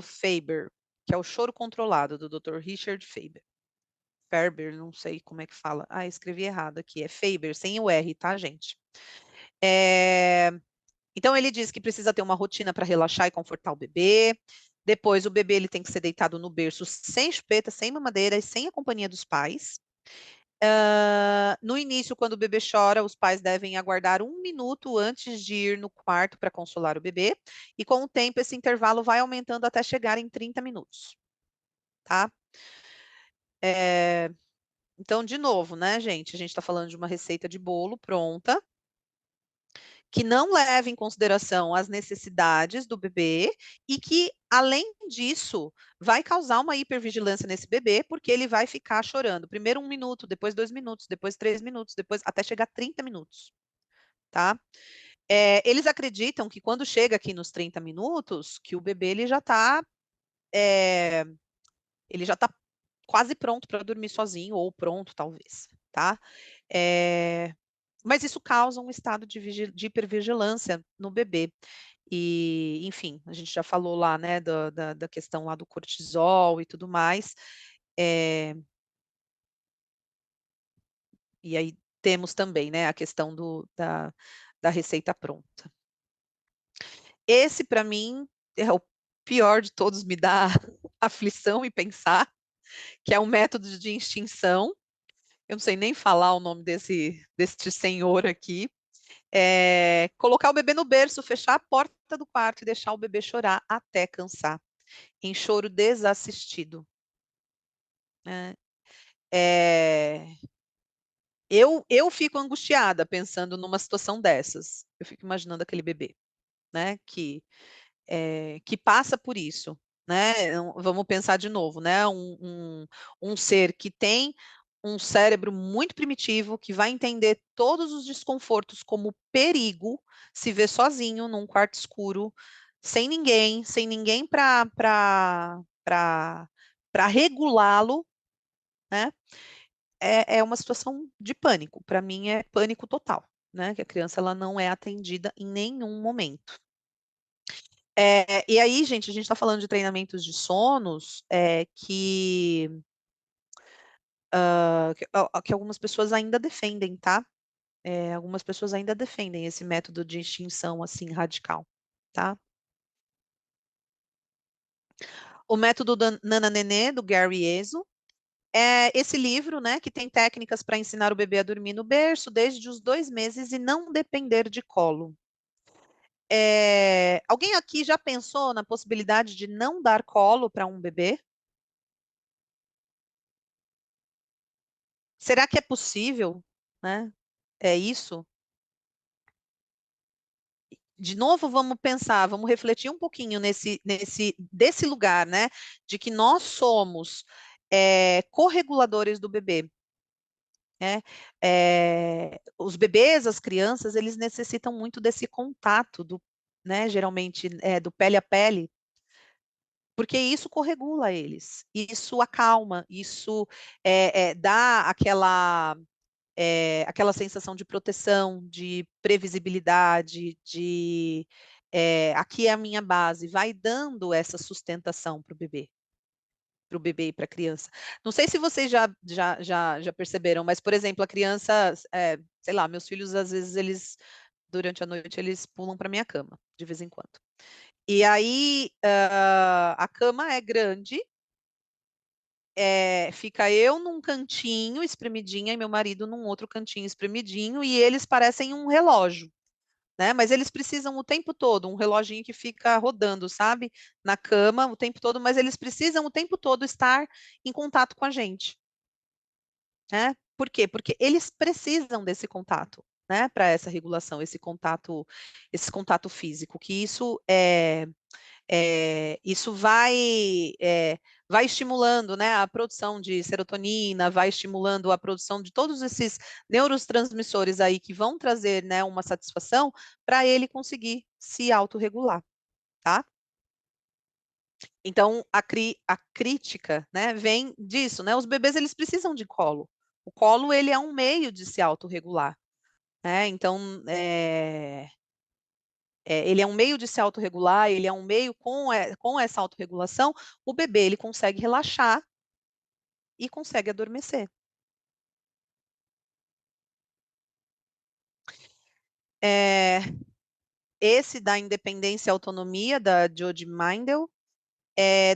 Faber, que é o choro controlado do Dr. Richard Faber. Faber, não sei como é que fala. Ah, escrevi errado aqui. É Faber, sem o R, tá, gente? É, Então, ele diz que precisa ter uma rotina para relaxar e confortar o bebê. Depois, o bebê ele tem que ser deitado no berço sem chupeta, sem mamadeira e sem a companhia dos pais. No início, quando o bebê chora, os pais devem aguardar 1 minuto antes de ir no quarto para consolar o bebê. E com o tempo, esse intervalo vai aumentando até chegar em 30 minutos, tá? É, Então, de novo, né, gente? A gente está falando de uma receita de bolo pronta, que não leva em consideração as necessidades do bebê e que, além disso, vai causar uma hipervigilância nesse bebê, porque ele vai ficar chorando. Primeiro 1 minuto, depois 2 minutos, depois 3 minutos, depois até chegar a 30 minutos, tá? Eles acreditam que quando chega aqui nos 30 minutos, que o bebê é, ele já tá quase pronto para dormir sozinho, ou pronto, talvez, tá? É, mas isso causa um estado de hipervigilância no bebê. E, enfim, a gente já falou lá, né, da questão lá do cortisol e tudo mais. É, e aí temos também, né, a questão da receita pronta. Esse, para mim, é o pior de todos, me dá aflição e pensar, que é um método de extinção. Eu não sei nem falar o nome desse senhor aqui. Colocar o bebê no berço, fechar a porta do quarto e deixar o bebê chorar até cansar, em choro desassistido, né? É, eu fico angustiada pensando numa situação dessas. Eu fico imaginando aquele bebê, né? Que passa por isso, né? Vamos pensar de novo, né? Um ser que tem um cérebro muito primitivo, que vai entender todos os desconfortos como perigo, se vê sozinho num quarto escuro, sem ninguém para regulá-lo, né? É uma situação de pânico. Para mim é pânico total, né? Que a criança ela não é atendida em nenhum momento. E aí, gente, a gente está falando de treinamentos de sonos que algumas pessoas ainda defendem, tá? Algumas pessoas ainda defendem esse método de extinção assim radical, tá? O método da Nana Nenê, do Gary Ezo, é esse livro, né, que tem técnicas para ensinar o bebê a dormir no berço desde os 2 meses e não depender de colo. Alguém aqui já pensou na possibilidade de não dar colo para um bebê? Será que é possível, né? É isso? De novo, vamos pensar, vamos refletir um pouquinho desse lugar, né? De que nós somos correguladores do bebê, né? Os bebês, as crianças, eles necessitam muito desse contato né? Geralmente do pele a pele, porque isso corregula eles, isso acalma, isso dá aquela sensação de proteção, de previsibilidade, aqui é a minha base, vai dando essa sustentação para o bebê e para a criança. Não sei se vocês já perceberam, mas, por exemplo, a criança, sei lá, meus filhos, às vezes, durante a noite, eles pulam para minha cama, de vez em quando. E aí, a cama é grande, fica eu num cantinho, espremidinha, e meu marido num outro cantinho, espremidinho, e eles parecem um relógio, né? Mas eles precisam o tempo todo, um reloginho que fica rodando, sabe? Na cama o tempo todo, mas eles precisam o tempo todo estar em contato com a gente, né? Por quê? Porque eles precisam desse contato, né? Para essa regulação, esse contato físico, que isso vai estimulando, né, a produção de serotonina, vai estimulando a produção de todos esses neurotransmissores aí que vão trazer, né, uma satisfação para ele conseguir se autorregular, tá? Então, a crítica, né, vem disso, né? Os bebês, eles precisam de colo. O colo, ele é um meio de se autorregular, né? Então, ele é um meio de se autorregular, ele é um meio com essa autorregulação, o bebê ele consegue relaxar e consegue adormecer. É, esse da independência e autonomia, da Jodie Mindell,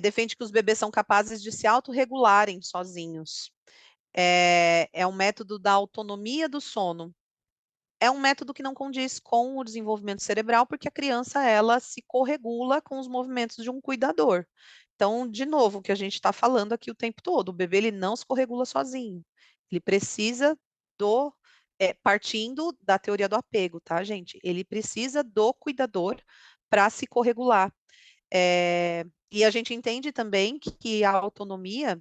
defende que os bebês são capazes de se autorregularem sozinhos. É um método da autonomia do sono. É um método que não condiz com o desenvolvimento cerebral, porque a criança ela se corregula com os movimentos de um cuidador. Então, de novo, o que a gente está falando aqui o tempo todo, o bebê ele não se corregula sozinho. Ele precisa partindo da teoria do apego, tá, gente? Ele precisa do cuidador para se corregular. E a gente entende também que a autonomia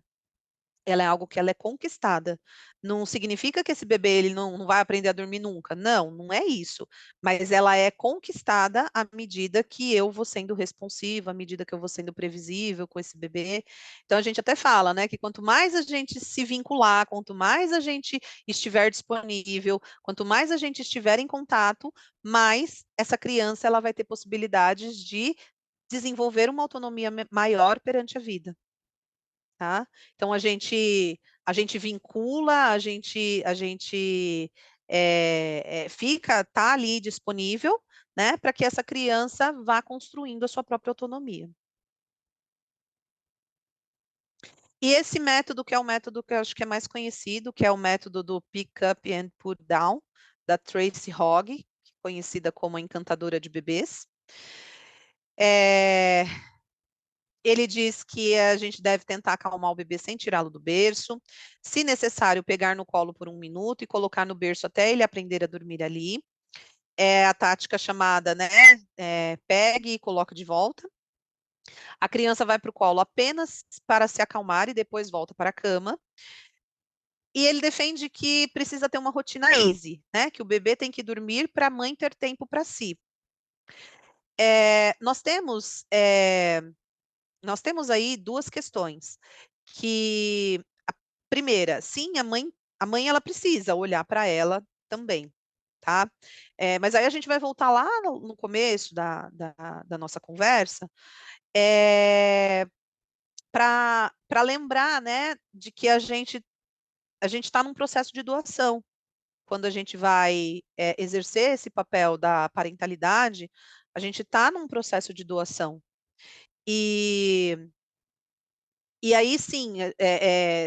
ela é algo que ela é conquistada. Não significa que esse bebê ele não vai aprender a dormir nunca. Não, não é isso. Mas ela é conquistada à medida que eu vou sendo responsiva, à medida que eu vou sendo previsível com esse bebê. Então a gente até fala, né, que quanto mais a gente se vincular, quanto mais a gente estiver disponível, quanto mais a gente estiver em contato, mais essa criança ela vai ter possibilidades de desenvolver uma autonomia maior perante a vida. Tá? Então a gente vincula, a gente tá ali disponível, né, para que essa criança vá construindo a sua própria autonomia. E esse método, que é o método que eu acho que é mais conhecido, que é o método do Pick Up and Put Down, da Tracy Hogg, conhecida como a encantadora de bebês. É, Ele diz que a gente deve tentar acalmar o bebê sem tirá-lo do berço. Se necessário, pegar no colo por 1 minuto e colocar no berço até ele aprender a dormir ali. É a tática chamada, né? Pegue e coloca de volta. A criança vai para o colo apenas para se acalmar e depois volta para a cama. E ele defende que precisa ter uma rotina easy, né? Que o bebê tem que dormir para a mãe ter tempo para si. Nós temos aí duas questões. Que a primeira, sim, a mãe ela precisa olhar para ela também, tá? Mas aí a gente vai voltar lá no começo da nossa conversa, para lembrar, né, de que a gente está num processo de doação. Quando a gente vai exercer esse papel da parentalidade, a gente está num processo de doação. E E aí, sim,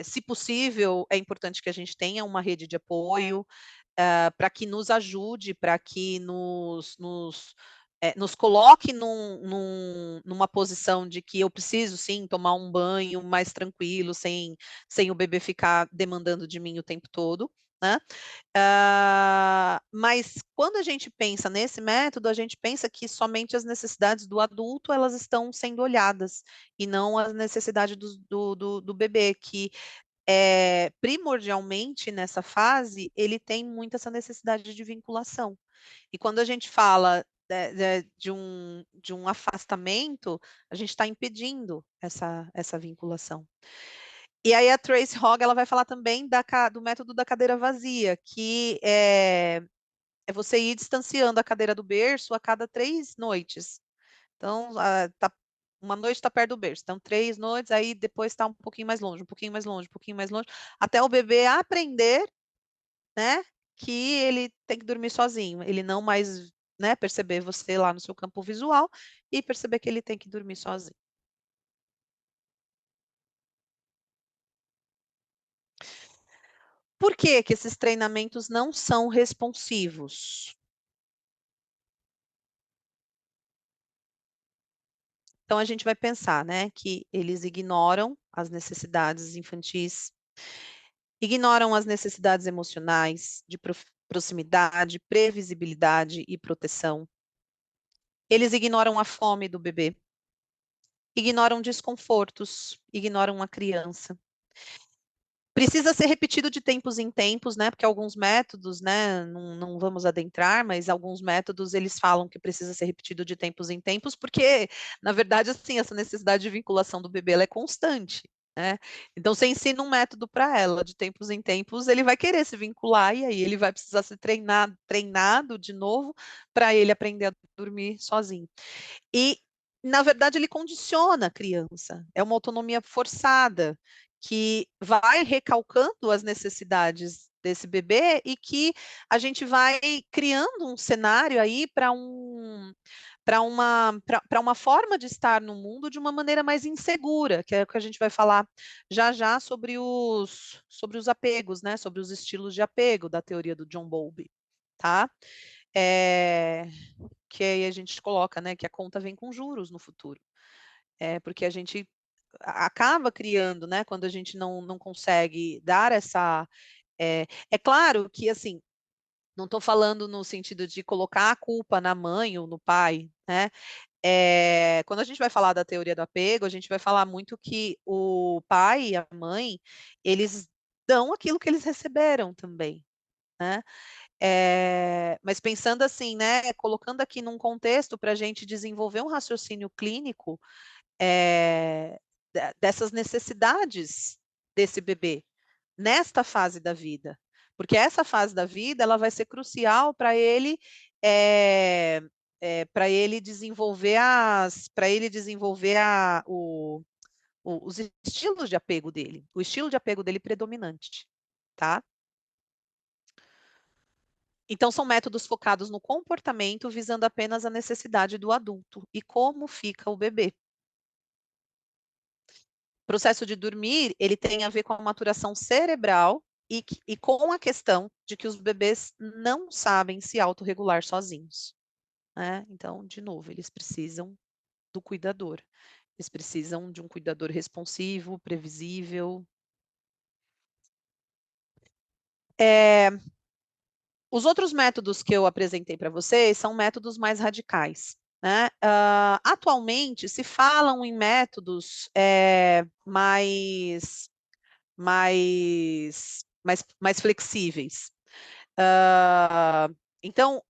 se possível, é importante que a gente tenha uma rede de apoio para que nos ajude, para que nos coloque numa posição de que eu preciso, sim, tomar um banho mais tranquilo, sem o bebê ficar demandando de mim o tempo todo, né? Mas quando a gente pensa nesse método, a gente pensa que somente as necessidades do adulto elas estão sendo olhadas e não as necessidades do bebê, que primordialmente nessa fase ele tem muito essa necessidade de vinculação. E quando a gente fala de um afastamento, a gente está impedindo essa vinculação. E aí a Trace Hogg, ela vai falar também do método da cadeira vazia, que é você ir distanciando a cadeira do berço a cada 3 noites. Então, uma noite está perto do berço, então 3 noites, aí depois está um pouquinho mais longe, um pouquinho mais longe, um pouquinho mais longe, até o bebê aprender, né, que ele tem que dormir sozinho, ele não mais, né, perceber você lá no seu campo visual e perceber que ele tem que dormir sozinho. Por que que esses treinamentos não são responsivos? Então a gente vai pensar, né, que eles ignoram as necessidades infantis, ignoram as necessidades emocionais de proximidade, previsibilidade e proteção. Eles ignoram a fome do bebê, ignoram desconfortos, ignoram a criança. Precisa ser repetido de tempos em tempos, né? Porque alguns métodos, né? Não vamos adentrar, mas alguns métodos eles falam que precisa ser repetido de tempos em tempos, porque, na verdade, assim, essa necessidade de vinculação do bebê ela é constante, né? Então, você ensina um método para ela, de tempos em tempos, ele vai querer se vincular, e aí ele vai precisar ser treinado de novo para ele aprender a dormir sozinho. E, na verdade, ele condiciona a criança. É uma autonomia forçada, que vai recalcando as necessidades desse bebê e que a gente vai criando um cenário aí para uma forma de estar no mundo de uma maneira mais insegura, que é o que a gente vai falar já já sobre os apegos, né? Sobre os estilos de apego da teoria do John Bowlby, tá? É, que aí a gente coloca, né, que a conta vem com juros no futuro. Porque a gente acaba criando, né, quando a gente não consegue dar essa. É claro que, assim, não estou falando no sentido de colocar a culpa na mãe ou no pai, né? Quando a gente vai falar da teoria do apego, a gente vai falar muito que o pai e a mãe, eles dão aquilo que eles receberam também, né? Mas pensando assim, né, colocando aqui num contexto para a gente desenvolver um raciocínio clínico dessas necessidades desse bebê nesta fase da vida, porque essa fase da vida ela vai ser crucial para ele desenvolver os estilos de apego dele, o estilo de apego dele predominante, tá? Então, são métodos focados no comportamento, visando apenas a necessidade do adulto e como fica o bebê. O processo de dormir, ele tem a ver com a maturação cerebral e com a questão de que os bebês não sabem se autorregular sozinhos, né? Então, de novo, eles precisam do cuidador. Eles precisam de um cuidador responsivo, previsível. Os outros métodos que eu apresentei para vocês são métodos mais radicais, né? Atualmente se falam em métodos mais flexíveis. Então,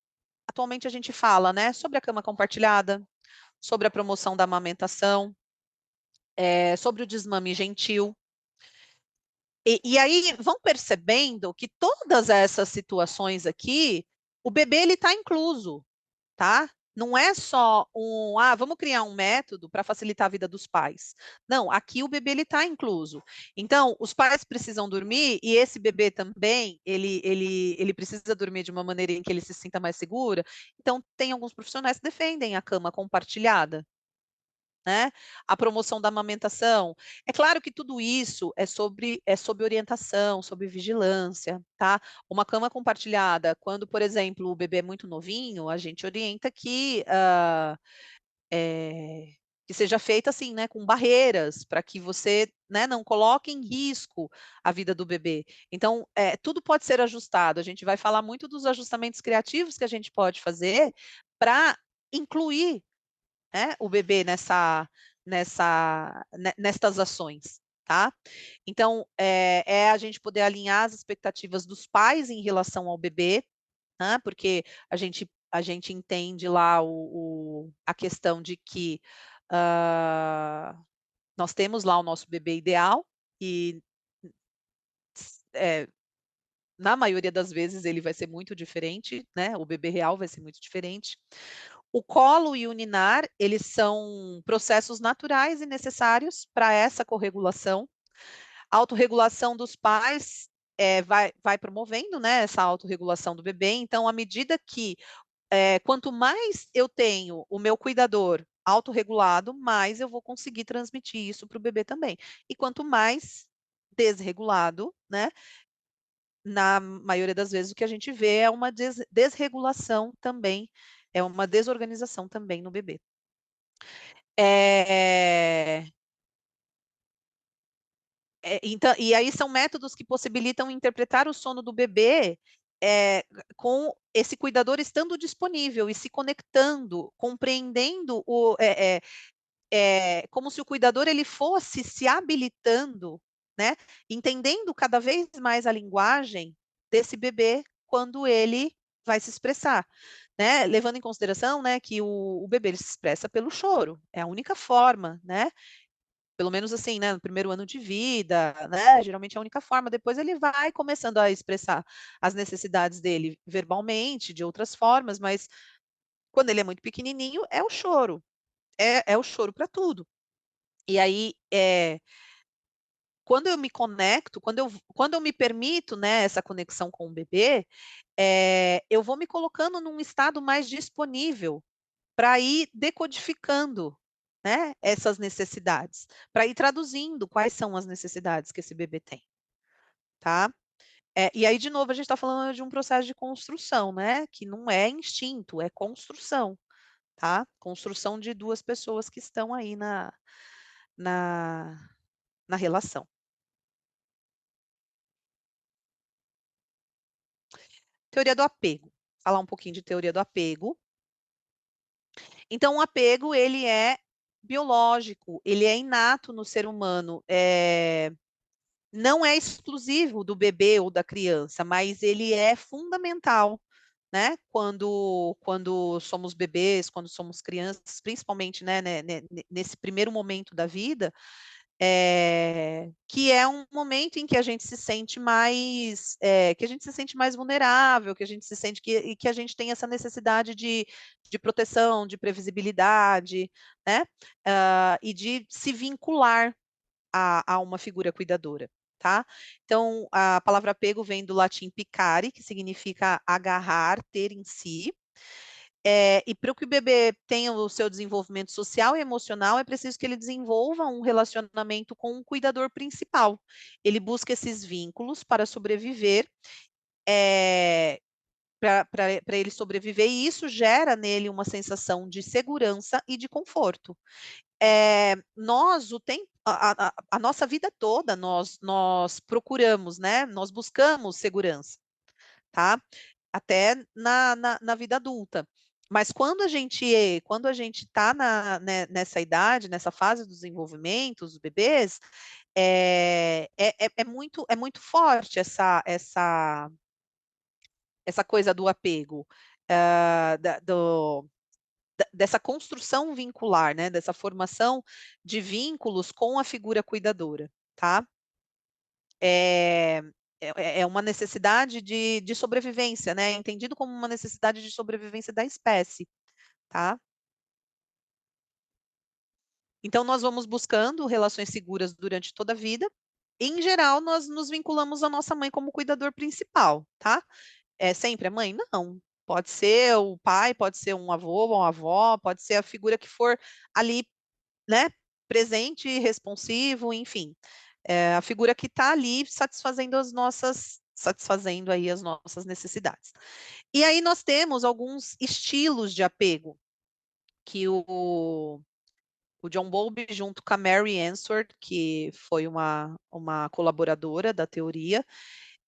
atualmente a gente fala, né, sobre a cama compartilhada, sobre a promoção da amamentação, sobre o desmame gentil. E aí vão percebendo que todas essas situações aqui, o bebê ele está incluso, tá? Não é só vamos criar um método para facilitar a vida dos pais. Não, aqui o bebê ele está incluso. Então, os pais precisam dormir e esse bebê também, ele precisa dormir de uma maneira em que ele se sinta mais segura. Então, tem alguns profissionais que defendem a cama compartilhada, né? A promoção da amamentação. É claro que tudo isso é sobre orientação, sobre vigilância, tá? Uma cama compartilhada, quando, por exemplo, o bebê é muito novinho, a gente orienta que seja feita assim, né, com barreiras, para que você, né, não coloque em risco a vida do bebê. Então, tudo pode ser ajustado. A gente vai falar muito dos ajustamentos criativos que a gente pode fazer para incluir, né, o bebê nestas ações, tá? Então, a gente poder alinhar as expectativas dos pais em relação ao bebê, né, porque a gente a gente entende lá a questão de que ah, nós temos lá o nosso bebê ideal e é, na maioria das vezes ele vai ser muito diferente, né? O bebê real vai ser muito diferente. O colo e o ninar, eles são processos naturais e necessários para essa corregulação. A autorregulação dos pais vai promovendo, né, essa autorregulação do bebê. Então, à medida que quanto mais eu tenho o meu cuidador autorregulado, mais eu vou conseguir transmitir isso para o bebê também. E quanto mais desregulado, né, na maioria das vezes o que a gente vê é uma desregulação também, é uma desorganização também no bebê. É, então, e aí são métodos que possibilitam interpretar o sono do bebê com esse cuidador estando disponível e se conectando, compreendendo como se o cuidador ele fosse se habilitando, né, entendendo cada vez mais a linguagem desse bebê quando ele vai se expressar, né, levando em consideração, né, que o bebê ele se expressa pelo choro, é a única forma, né, pelo menos assim, né, no primeiro ano de vida, né, geralmente é a única forma, depois ele vai começando a expressar as necessidades dele verbalmente, de outras formas, mas quando ele é muito pequenininho, é o choro, é o choro para tudo. E aí, quando eu me conecto, quando eu me permito, né, essa conexão com o bebê, eu vou me colocando num estado mais disponível para ir decodificando, né, essas necessidades, para ir traduzindo quais são as necessidades que esse bebê tem, tá? E aí, de novo, a gente está falando de um processo de construção, né, que não é instinto, é construção, tá? Construção de duas pessoas que estão aí na, na relação. Teoria do apego. Falar um pouquinho de teoria do apego. Então, o apego, ele é biológico, ele é inato no ser humano. Não é exclusivo do bebê ou da criança, mas ele é fundamental, né? Quando somos bebês, quando somos crianças, principalmente, nesse primeiro momento da vida, que é um momento em que a gente se sente mais vulnerável, que a gente se sente que a gente tem essa necessidade de proteção, de previsibilidade, né? E de se vincular a uma figura cuidadora, tá? Então, a palavra apego vem do latim picare, que significa agarrar, ter em si. E para que o bebê tenha o seu desenvolvimento social e emocional, é preciso que ele desenvolva um relacionamento com um cuidador principal. Ele busca esses vínculos para sobreviver, para ele sobreviver, e isso gera nele uma sensação de segurança e de conforto. Nós, a nossa vida toda, nós procuramos, né? Nós buscamos segurança, tá? Até na vida adulta. Mas quando a gente está nessa idade, nessa fase do desenvolvimento, os bebês, é muito forte essa coisa do apego, dessa construção vincular, né? Dessa formação de vínculos com a figura cuidadora, tá? É, é uma necessidade de sobrevivência, né? Entendido como uma necessidade de sobrevivência da espécie, tá? Então, nós vamos buscando relações seguras durante toda a vida. Em geral, nós nos vinculamos à nossa mãe como cuidador principal, tá? É sempre a mãe? Não. Pode ser o pai, pode ser um avô, uma avó, pode ser a figura que for ali, né? Presente, responsivo, enfim. A figura que está ali satisfazendo aí as nossas necessidades. E aí nós temos alguns estilos de apego que o John Bowlby, junto com a Mary Ainsworth, que foi uma colaboradora da teoria,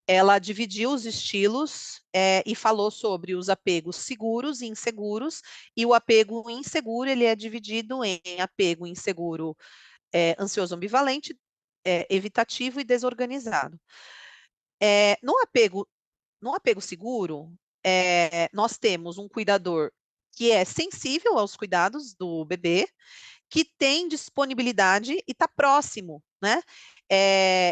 ela dividiu os estilos e falou sobre os apegos seguros e inseguros, e o apego inseguro ele é dividido em apego inseguro ansioso ambivalente, evitativo e desorganizado. No apego seguro, nós temos um cuidador que é sensível aos cuidados do bebê, que tem disponibilidade e está próximo, né?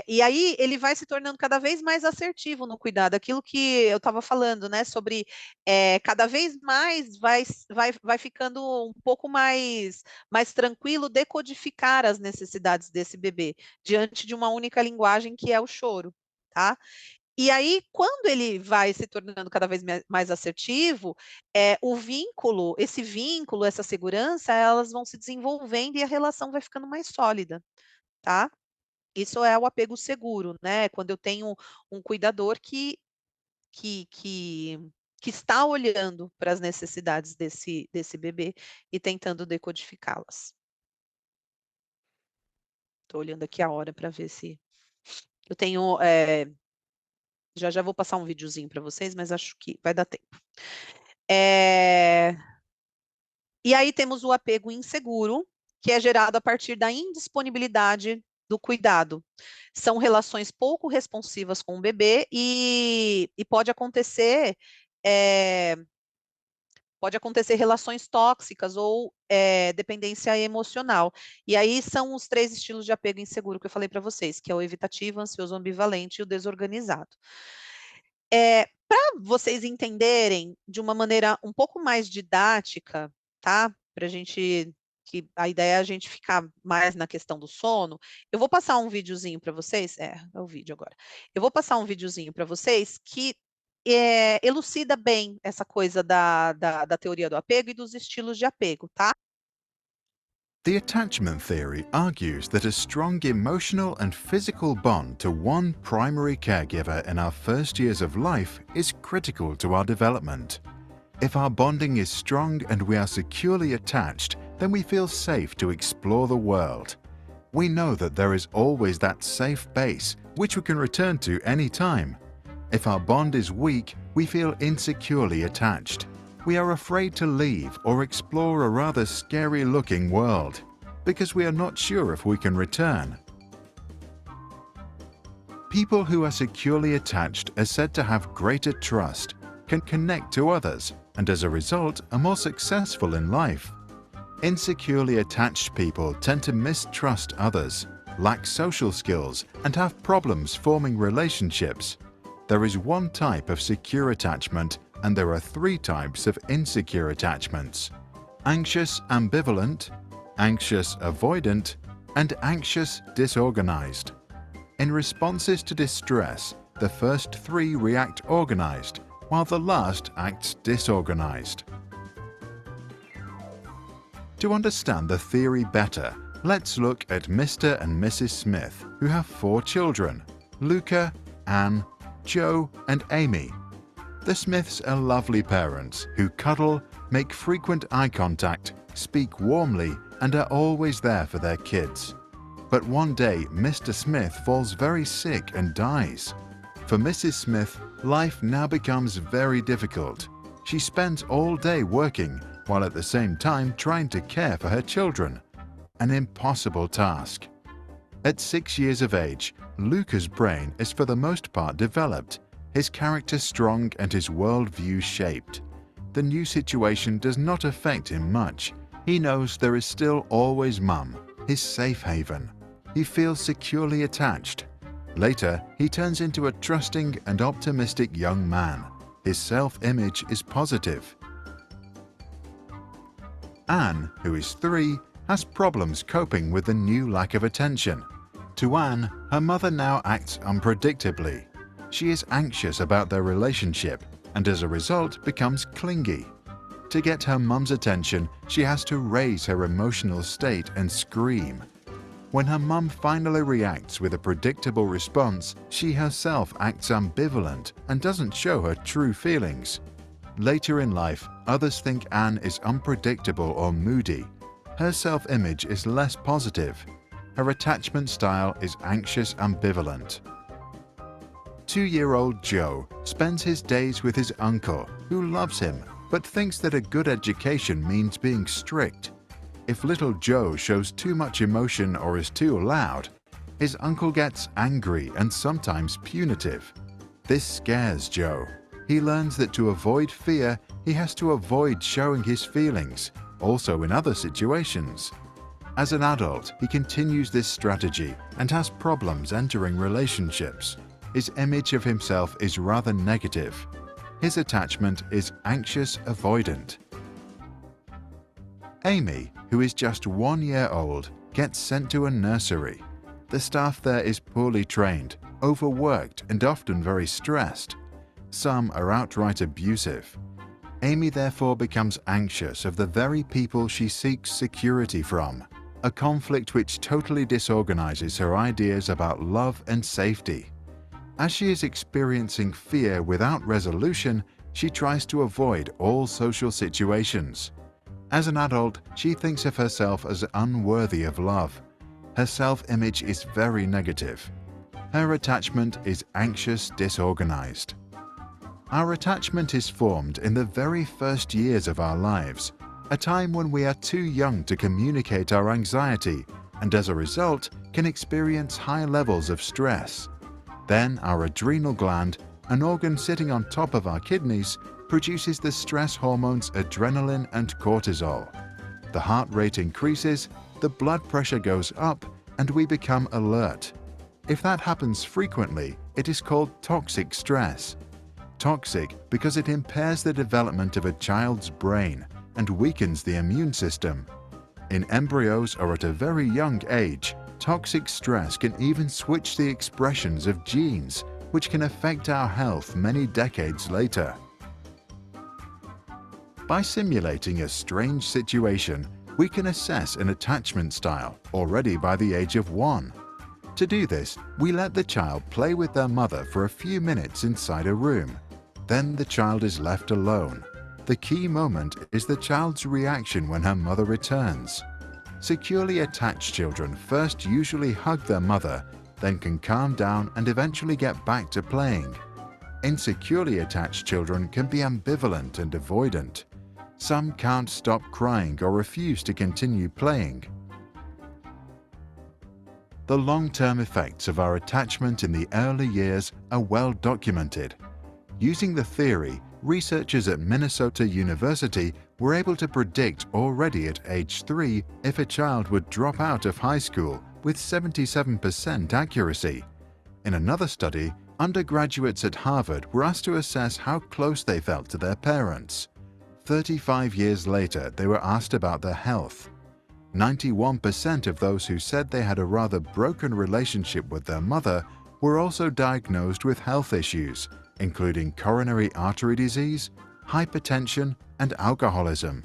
E aí ele vai se tornando cada vez mais assertivo no cuidado, aquilo que eu estava falando, né? Sobre cada vez mais vai ficando um pouco mais tranquilo decodificar as necessidades desse bebê diante de uma única linguagem que é o choro, tá? E aí, quando ele vai se tornando cada vez mais assertivo, esse vínculo, essa segurança, elas vão se desenvolvendo e a relação vai ficando mais sólida, tá? Isso é o apego seguro, né? Quando eu tenho um cuidador que, que, que está olhando para as necessidades desse bebê e tentando decodificá-las. Estou olhando aqui a hora para ver se eu tenho. Já vou passar um videozinho para vocês, mas acho que vai dar tempo. E aí temos o apego inseguro, que é gerado a partir da indisponibilidade do cuidado. São relações pouco responsivas com o bebê e pode acontecer relações tóxicas ou dependência emocional. E aí são os 3 estilos de apego inseguro que eu falei para vocês, que é o evitativo, ansioso, ambivalente e o desorganizado. Para vocês entenderem de uma maneira um pouco mais didática, tá? Que a ideia é a gente ficar mais na questão do sono. Eu vou passar um videozinho para vocês. É o vídeo agora. Eu vou passar um videozinho para vocês que elucida bem essa coisa da teoria do apego e dos estilos de apego, tá? The attachment theory argues that a strong emotional and physical bond to one primary caregiver in our first years of life is critical to our development. If our bonding is strong and we are securely attached, then we feel safe to explore the world. We know that there is always that safe base, which we can return to any time. If our bond is weak, we feel insecurely attached. We are afraid to leave or explore a rather scary-looking world, because we are not sure if we can return. People who are securely attached are said to have greater trust, can connect to others, and as a result are more successful in life. Insecurely attached people tend to mistrust others, lack social skills, and have problems forming relationships. There is one type of secure attachment, and there are 3 types of insecure attachments: anxious ambivalent, anxious avoidant, and anxious disorganized. In responses to distress, the first 3 react organized, while the last acts disorganized. To understand the theory better, let's look at Mr. and Mrs. Smith, who have 4 children: Luca, Anne, Joe, and Amy. The Smiths are lovely parents who cuddle, make frequent eye contact, speak warmly, and are always there for their kids. But one day, Mr. Smith falls very sick and dies. For Mrs. Smith, life now becomes very difficult. She spends all day working, while at the same time trying to care for her children. An impossible task. At 6 years of age, Luca's brain is for the most part developed, his character strong and his worldview shaped. The new situation does not affect him much. He knows there is still always Mum, his safe haven. He feels securely attached. Later, he turns into a trusting and optimistic young man. His self-image is positive. Anne, who is 3, has problems coping with the new lack of attention. To Anne, her mother now acts unpredictably. She is anxious about their relationship and as a result becomes clingy. To get her mum's attention, she has to raise her emotional state and scream. When her mum finally reacts with a predictable response, she herself acts ambivalent and doesn't show her true feelings. Later in life, others think Anne is unpredictable or moody. Her self-image is less positive. Her attachment style is anxious ambivalent. 2-year-old Joe spends his days with his uncle, who loves him, but thinks that a good education means being strict. If little Joe shows too much emotion or is too loud, his uncle gets angry and sometimes punitive. This scares Joe. He learns that to avoid fear, he has to avoid showing his feelings, also in other situations. As an adult, he continues this strategy and has problems entering relationships. His image of himself is rather negative. His attachment is anxious avoidant. Amy, who is just 1 year old, gets sent to a nursery. The staff there is poorly trained, overworked, and often very stressed. Some are outright abusive. Amy therefore becomes anxious of the very people she seeks security from, a conflict which totally disorganizes her ideas about love and safety. As she is experiencing fear without resolution, she tries to avoid all social situations. As an adult, she thinks of herself as unworthy of love. Her self-image is very negative. Her attachment is anxious, disorganized. Our attachment is formed in the very first years of our lives, a time when we are too young to communicate our anxiety and as a result can experience high levels of stress. Then our adrenal gland, an organ sitting on top of our kidneys, produces the stress hormones adrenaline and cortisol. The heart rate increases, the blood pressure goes up, and we become alert. If that happens frequently, it is called toxic stress. Toxic because it impairs the development of a child's brain and weakens the immune system. In embryos or at a very young age, toxic stress can even switch the expressions of genes, which can affect our health many decades later. By simulating a strange situation, we can assess an attachment style already by the age of 1. To do this, we let the child play with their mother for a few minutes inside a room. Then the child is left alone. The key moment is the child's reaction when her mother returns. Securely attached children first usually hug their mother, then can calm down and eventually get back to playing. Insecurely attached children can be ambivalent and avoidant. Some can't stop crying or refuse to continue playing. The long-term effects of our attachment in the early years are well documented. Using the theory, researchers at Minnesota University were able to predict already at age 3 if a child would drop out of high school with 77% accuracy. In another study, undergraduates at Harvard were asked to assess how close they felt to their parents. 35 years later, they were asked about their health. 91% of those who said they had a rather broken relationship with their mother were also diagnosed with health issues, including coronary artery disease, hypertension, and alcoholism.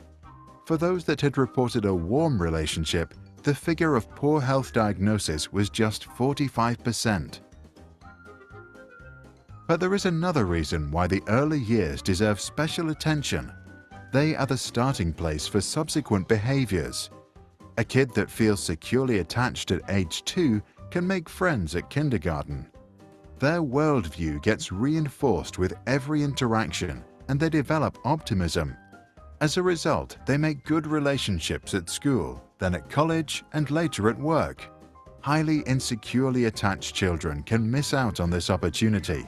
For those that had reported a warm relationship, the figure of poor health diagnosis was just 45%. But there is another reason why the early years deserve special attention. They are the starting place for subsequent behaviors. A kid that feels securely attached at age 2 can make friends at kindergarten. Their worldview gets reinforced with every interaction and they develop optimism. As a result, they make good relationships at school, then at college, and later at work. Highly insecurely attached children can miss out on this opportunity.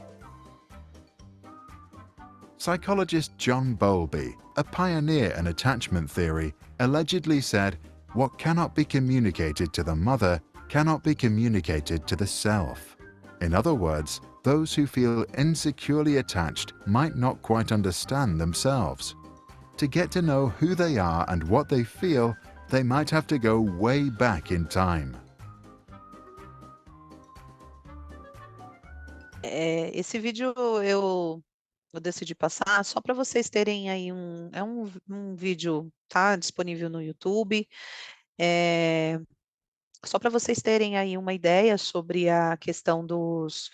Psychologist John Bowlby, a pioneer in attachment theory, allegedly said, "What cannot be communicated to the mother cannot be communicated to the self." In other words, those who feel insecurely attached might not quite understand themselves. To get to know who they are and what they feel, they might have to go way back in time. Esse vídeo eu decidi passar só para vocês terem aí um vídeo, tá, disponível no YouTube, eh, só para vocês terem aí uma ideia sobre a questão dos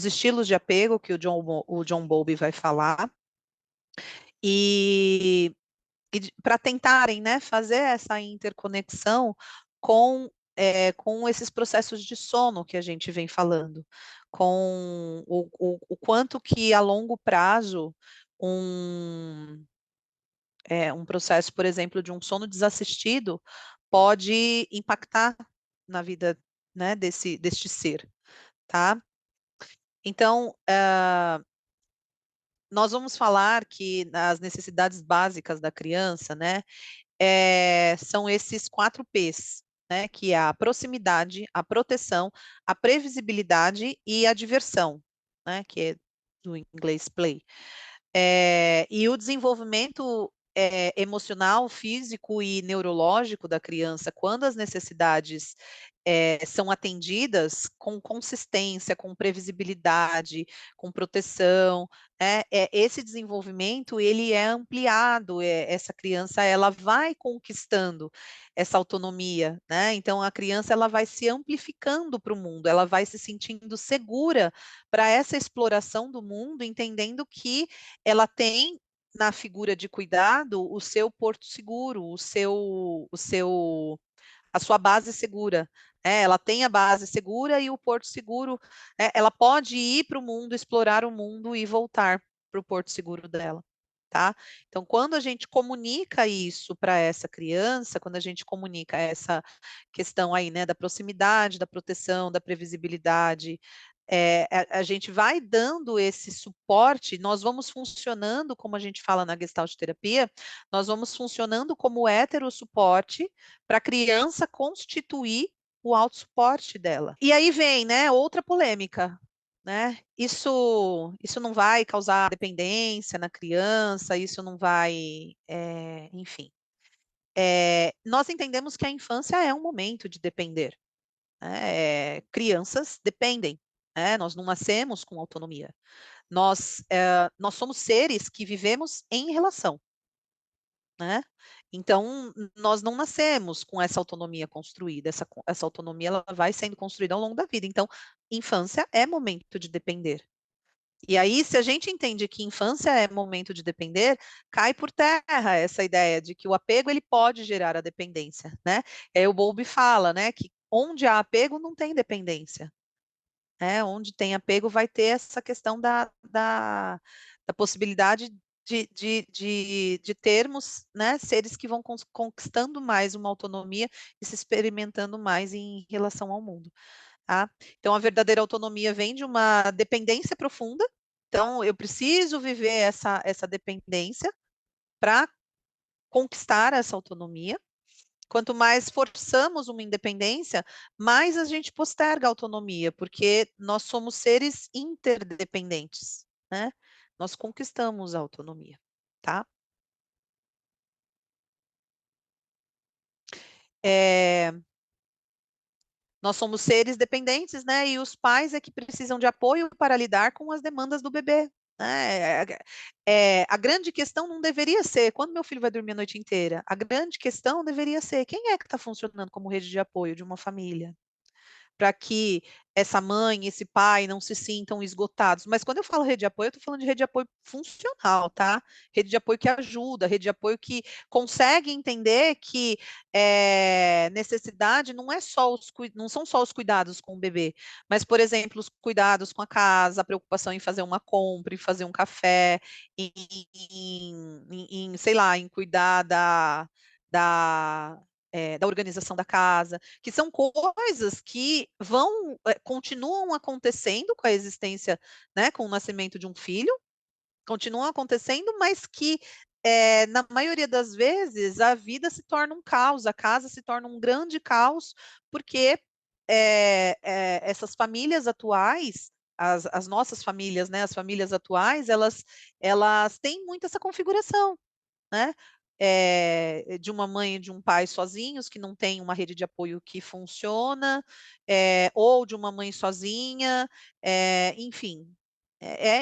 estilos de apego que o John Bowlby vai falar, e para tentarem, né, fazer essa interconexão com esses processos de sono que a gente vem falando, com o quanto que a longo prazo um, um processo, por exemplo, de um sono desassistido pode impactar na vida, né, deste ser, tá? Então, nós vamos falar que as necessidades básicas da criança, né, são esses 4 P's, né, que é a proximidade, a proteção, a previsibilidade e a diversão, né, que é do inglês play. E o desenvolvimento, emocional, físico e neurológico da criança, quando as necessidades, são atendidas com consistência, com previsibilidade, com proteção, esse desenvolvimento ele é ampliado, essa criança ela vai conquistando essa autonomia, né, então a criança ela vai se amplificando para o mundo, ela vai se sentindo segura para essa exploração do mundo, entendendo que ela tem na figura de cuidado o seu porto seguro, a sua base segura. Ela tem a base segura e o porto seguro, ela pode ir para o mundo, explorar o mundo e voltar para o porto seguro dela. Tá? Então, quando a gente comunica isso para essa criança, quando a gente comunica essa questão aí, né, da proximidade, da proteção, da previsibilidade, a gente vai dando esse suporte, nós vamos funcionando, como a gente fala na Gestalt terapia, nós vamos funcionando como suporte para a criança constituir o autossuporte dela. E aí vem, né, outra polêmica, né? Isso não vai causar dependência na criança, isso não vai, enfim. Nós entendemos que a infância é um momento de depender, né? Crianças dependem, né? Nós não nascemos com autonomia. Nós somos seres que vivemos em relação, né? Então, nós não nascemos com essa autonomia construída, essa autonomia ela vai sendo construída ao longo da vida. Então, infância é momento de depender. E aí, se a gente entende que infância é momento de depender, cai por terra essa ideia de que o apego ele pode gerar a dependência, né? O Bowlby fala, né, que onde há apego não tem dependência. Onde tem apego vai ter essa questão da possibilidade de termos, né, seres que vão conquistando mais uma autonomia e se experimentando mais em relação ao mundo, tá? Então, a verdadeira autonomia vem de uma dependência profunda, então eu preciso viver essa dependência para conquistar essa autonomia. Quanto mais forçamos uma independência, mais a gente posterga a autonomia, porque nós somos seres interdependentes, né? Nós conquistamos a autonomia, tá? Nós somos seres dependentes, né? E os pais é que precisam de apoio para lidar com as demandas do bebê, né? A grande questão não deveria ser quando meu filho vai dormir a noite inteira. A grande questão deveria ser quem é que está funcionando como rede de apoio de uma família, para que essa mãe, esse pai não se sintam esgotados. Mas quando eu falo rede de apoio, eu estou falando de rede de apoio funcional, tá? Rede de apoio que ajuda, rede de apoio que consegue entender que necessidade não não são só os cuidados com o bebê, mas, por exemplo, os cuidados com a casa, a preocupação em fazer uma compra, em fazer um café, sei lá, em cuidar da organização da casa, que são coisas que continuam acontecendo com a existência, né, com o nascimento de um filho, continuam acontecendo, mas que na maioria das vezes a vida se torna um caos, a casa se torna um grande caos, porque essas famílias atuais, as nossas famílias, né, as famílias atuais, elas têm muito essa configuração, né? De uma mãe e de um pai sozinhos, que não tem uma rede de apoio que funciona, ou de uma mãe sozinha, enfim.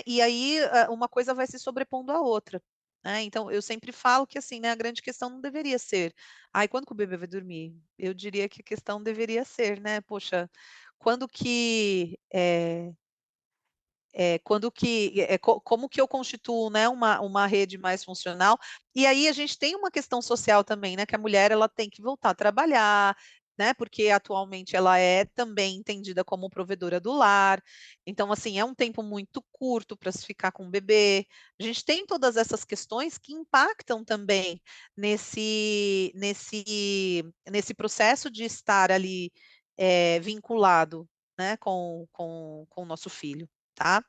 E aí uma coisa vai se sobrepondo à outra, né? Então, eu sempre falo que assim, né, a grande questão não deveria ser, ai, quando que o bebê vai dormir? Eu diria que a questão deveria ser, né, poxa, quando que como que eu constituo, né, uma rede mais funcional? E aí a gente tem uma questão social também, né, que a mulher ela tem que voltar a trabalhar, né, porque atualmente ela é também entendida como provedora do lar. Então, assim, é um tempo muito curto para se ficar com o bebê. A gente tem todas essas questões que impactam também nesse processo de estar ali vinculado, né, com o nosso filho. tá?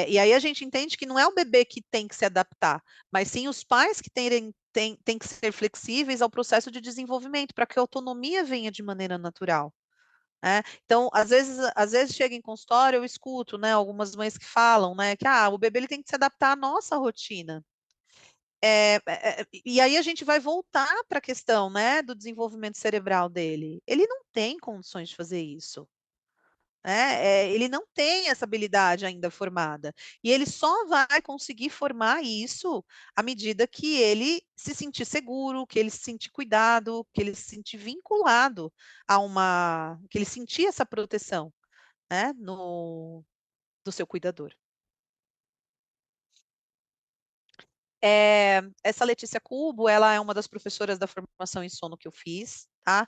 E aí a gente entende que não é o bebê que tem que se adaptar, mas sim os pais que têm que ser flexíveis ao processo de desenvolvimento, para que a autonomia venha de maneira natural. Né? Então, às vezes chega em consultório, eu escuto, né, algumas mães que falam, né, que o bebê ele tem que se adaptar à nossa rotina. E aí a gente vai voltar para a questão, né, do desenvolvimento cerebral dele. Ele não tem condições de fazer isso. Né? Ele não tem essa habilidade ainda formada. E ele só vai conseguir formar isso à medida que ele se sentir seguro, que ele se sentir cuidado, que ele se sentir vinculado que ele sentir essa proteção, né, do seu cuidador. Essa Letícia Cubo, ela é uma das professoras da formação em sono que eu fiz, tá?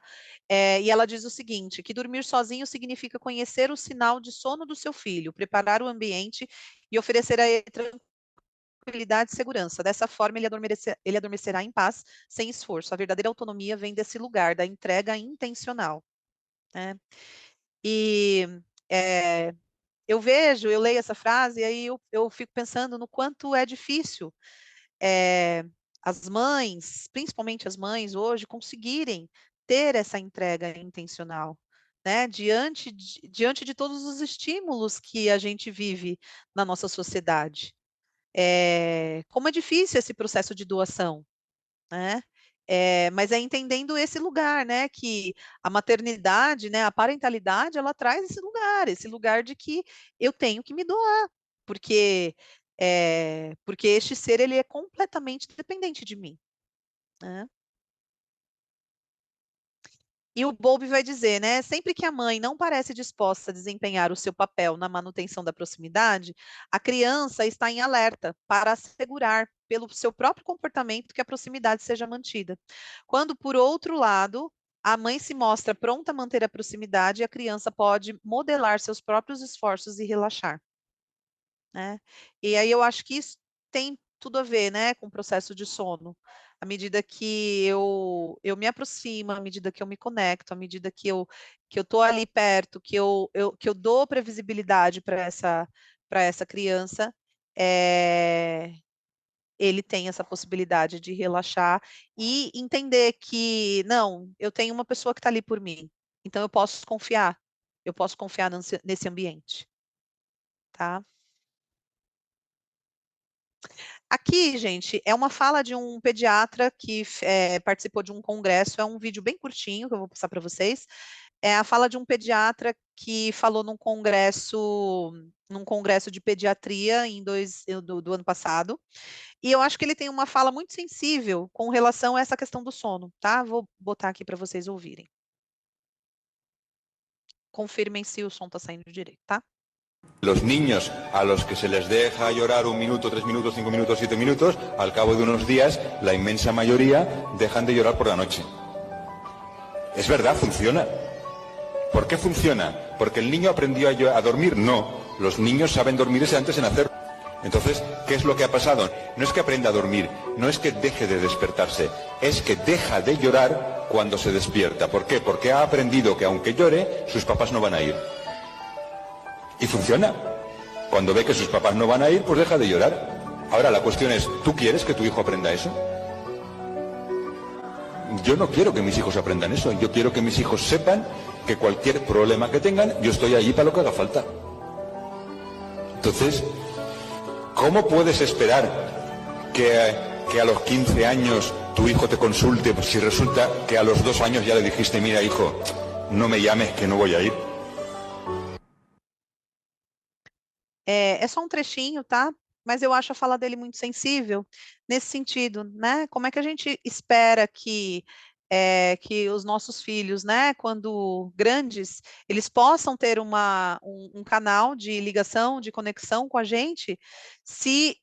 E ela diz o seguinte, que dormir sozinho significa conhecer o sinal de sono do seu filho, preparar o ambiente e oferecer a ele tranquilidade e segurança. Dessa forma, ele adormecerá em paz, sem esforço. A verdadeira autonomia vem desse lugar, da entrega intencional, né? E é, eu leio essa frase e aí eu fico pensando no quanto é difícil as mães, principalmente as mães hoje, conseguirem ter essa entrega intencional, né? Diante de todos os estímulos que a gente vive na nossa sociedade. Como é difícil esse processo de doação, né? Mas é entendendo esse lugar, né? Que a maternidade, né? A parentalidade, ela traz esse lugar de que eu tenho que me doar, porque porque este ser ele é completamente dependente de mim, né? E o Bowlby vai dizer, né? Sempre que a mãe não parece disposta a desempenhar o seu papel na manutenção da proximidade, a criança está em alerta para assegurar, pelo seu próprio comportamento, que a proximidade seja mantida. Quando, por outro lado, a mãe se mostra pronta a manter a proximidade, a criança pode modelar seus próprios esforços e relaxar, né? E aí eu acho que isso tem tudo a ver, né, com o processo de sono. À medida que eu me aproximo, à medida que eu me conecto, à medida que eu tô ali perto, que eu dou previsibilidade para essa criança, é, ele tem essa possibilidade de relaxar e entender que, não, eu tenho uma pessoa que está ali por mim, então eu posso confiar nesse ambiente, tá? Aqui, gente, é uma fala de um pediatra que participou de um congresso, é um vídeo bem curtinho que eu vou passar para vocês. É a fala de um pediatra que falou num congresso de pediatria do ano passado. E eu acho que ele tem uma fala muito sensível com relação a essa questão do sono, tá? Vou botar aqui para vocês ouvirem. Confirmem se o som está saindo direito, tá? Los niños a los que se les deja llorar 1 minuto, 3 minutos, 5 minutos, 7 minutos, al cabo de unos días, la inmensa mayoría dejan de llorar por la noche. Es verdad, funciona. ¿Por qué funciona? ¿Porque el niño aprendió a dormir? No, los niños saben dormirse antes de nacer. Entonces, ¿qué es lo que ha pasado? No es que aprenda a dormir, no es que deje de despertarse, es que deja de llorar cuando se despierta. ¿Por qué? Porque ha aprendido que aunque llore, sus papás no van a ir. Y funciona. Cuando ve que sus papás no van a ir, pues deja de llorar. Ahora la cuestión es, ¿tú quieres que tu hijo aprenda eso? Yo no quiero que mis hijos aprendan eso. Yo quiero que mis hijos sepan que cualquier problema que tengan, yo estoy allí para lo que haga falta. Entonces, ¿cómo puedes esperar que a los 15 años tu hijo te consulte si resulta que a los 2 años ya le dijiste, mira hijo, no me llames que no voy a ir? É só um trechinho, tá? Mas eu acho a fala dele muito sensível nesse sentido, né? Como é que a gente espera que os nossos filhos, né, quando grandes, eles possam ter um canal de ligação, de conexão com a gente, se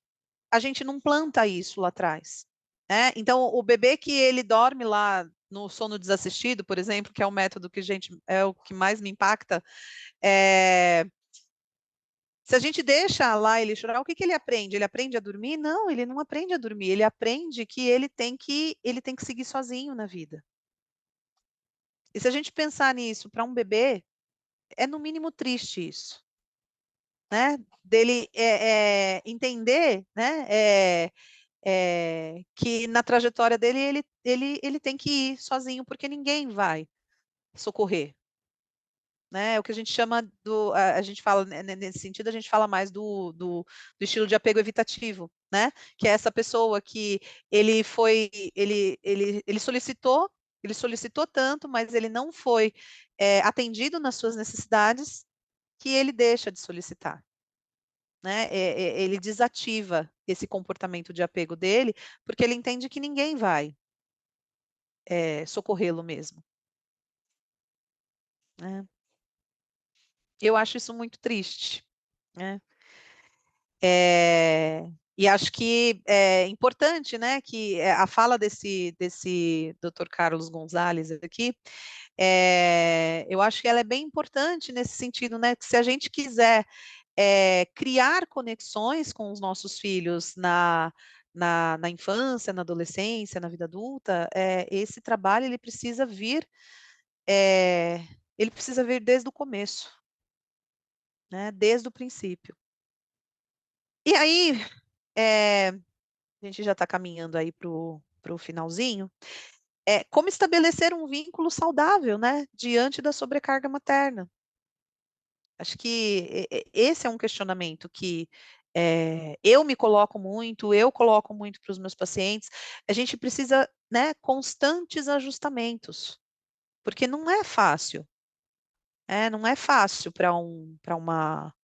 a gente não planta isso lá atrás, né? Então, o bebê que ele dorme lá no sono desassistido, por exemplo, que é o método que, gente, é o que mais me impacta, é, se a gente deixa lá ele chorar, o que que ele aprende? Ele aprende a dormir? Não, ele não aprende a dormir. Ele aprende que ele tem que seguir sozinho na vida. E se a gente pensar nisso para um bebê, é no mínimo triste isso. né? Dele entender, né? Que na trajetória dele ele tem que ir sozinho, porque ninguém vai socorrer. Né? É o que a gente chama a gente fala, né, nesse sentido, a gente fala mais do estilo de apego evitativo, né? Que é essa pessoa que ele solicitou tanto, mas ele não foi atendido nas suas necessidades, que ele deixa de solicitar. Né? Ele desativa esse comportamento de apego dele, porque ele entende que ninguém vai socorrê-lo mesmo. Né? Eu acho isso muito triste. Né? E acho que é importante, né, que a fala desse Dr. Carlos Gonzalez aqui, eu acho que ela é bem importante nesse sentido, né, que se a gente quiser criar conexões com os nossos filhos na infância, na adolescência, na vida adulta, esse trabalho ele precisa vir desde o começo, né, desde o princípio. E aí, a gente já está caminhando aí para o finalzinho, como estabelecer um vínculo saudável, né, diante da sobrecarga materna. Acho que esse é um questionamento que eu me coloco muito, eu coloco muito para os meus pacientes. A gente precisa, né, constantes ajustamentos, porque não é fácil, não é fácil para uma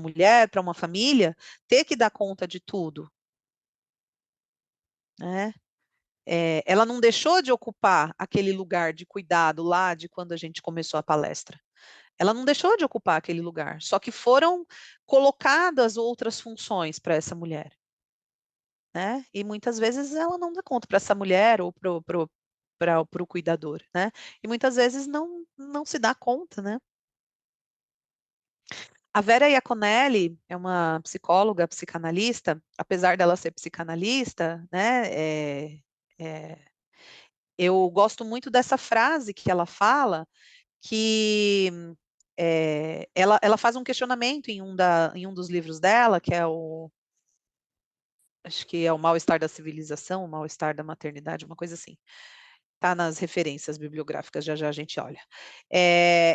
mulher, para uma família, ter que dar conta de tudo, né? Ela não deixou de ocupar aquele lugar de cuidado lá de quando a gente começou a palestra. Ela não deixou de ocupar aquele lugar, só que foram colocadas outras funções para essa mulher. Né? E muitas vezes ela não dá conta para essa mulher ou para o cuidador. Né? E muitas vezes não se dá conta. Né? A Vera Iaconelli é uma psicóloga, psicanalista, apesar dela ser psicanalista, né? Eu gosto muito dessa frase que ela fala, que ela faz um questionamento em um dos livros dela, que é acho que é o Mal-Estar da Civilização, o Mal-Estar da Maternidade, uma coisa assim. Está nas referências bibliográficas, já já a gente olha.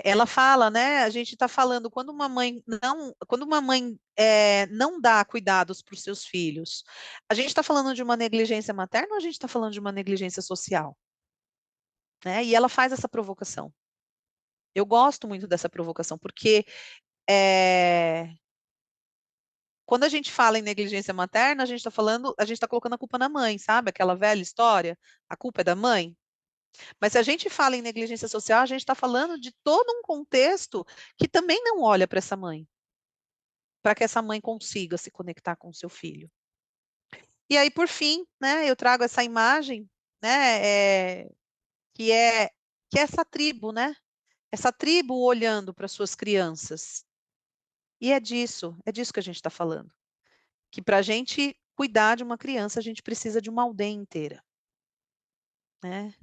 Ela fala, né? A gente está falando quando uma mãe não dá cuidados para os seus filhos, a gente está falando de uma negligência materna ou a gente está falando de uma negligência social? Né? E ela faz essa provocação. Eu gosto muito dessa provocação, porque quando a gente fala em negligência materna, a gente está colocando a culpa na mãe, sabe? Aquela velha história, a culpa é da mãe. Mas se a gente fala em negligência social, a gente está falando de todo um contexto que também não olha para essa mãe, para que essa mãe consiga se conectar com o seu filho. E aí, por fim, né, eu trago essa imagem, né, que é essa tribo, né? Essa tribo olhando para suas crianças. E é disso que a gente está falando. Que para a gente cuidar de uma criança, a gente precisa de uma aldeia inteira. Né?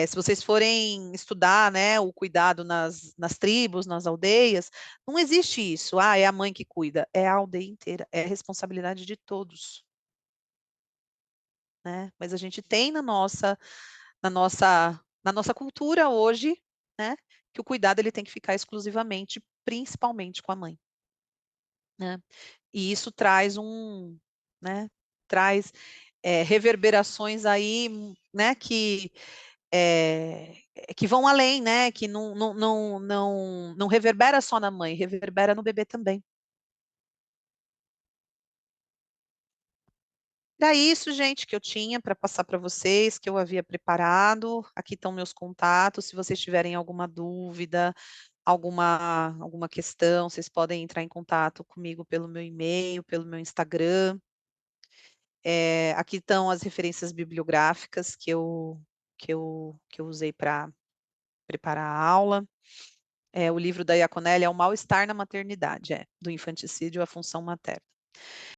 Se vocês forem estudar, né, o cuidado nas tribos, nas aldeias, não existe isso. Ah, é a mãe que cuida. É a aldeia inteira. É a responsabilidade de todos. Né? Mas a gente tem na nossa cultura hoje, né, que o cuidado ele tem que ficar exclusivamente, principalmente com a mãe. Né? E isso traz né, traz reverberações aí, né, que vão além, né, que não reverbera só na mãe, reverbera no bebê também. Era isso, gente, que eu tinha para passar para vocês, que eu havia preparado. Aqui estão meus contatos. Se vocês tiverem alguma dúvida, alguma questão, vocês podem entrar em contato comigo pelo meu e-mail, pelo meu Instagram. Aqui estão as referências bibliográficas que eu usei para preparar a aula. O livro da Iaconelli é O Mal-Estar na Maternidade, do infanticídio à função materna.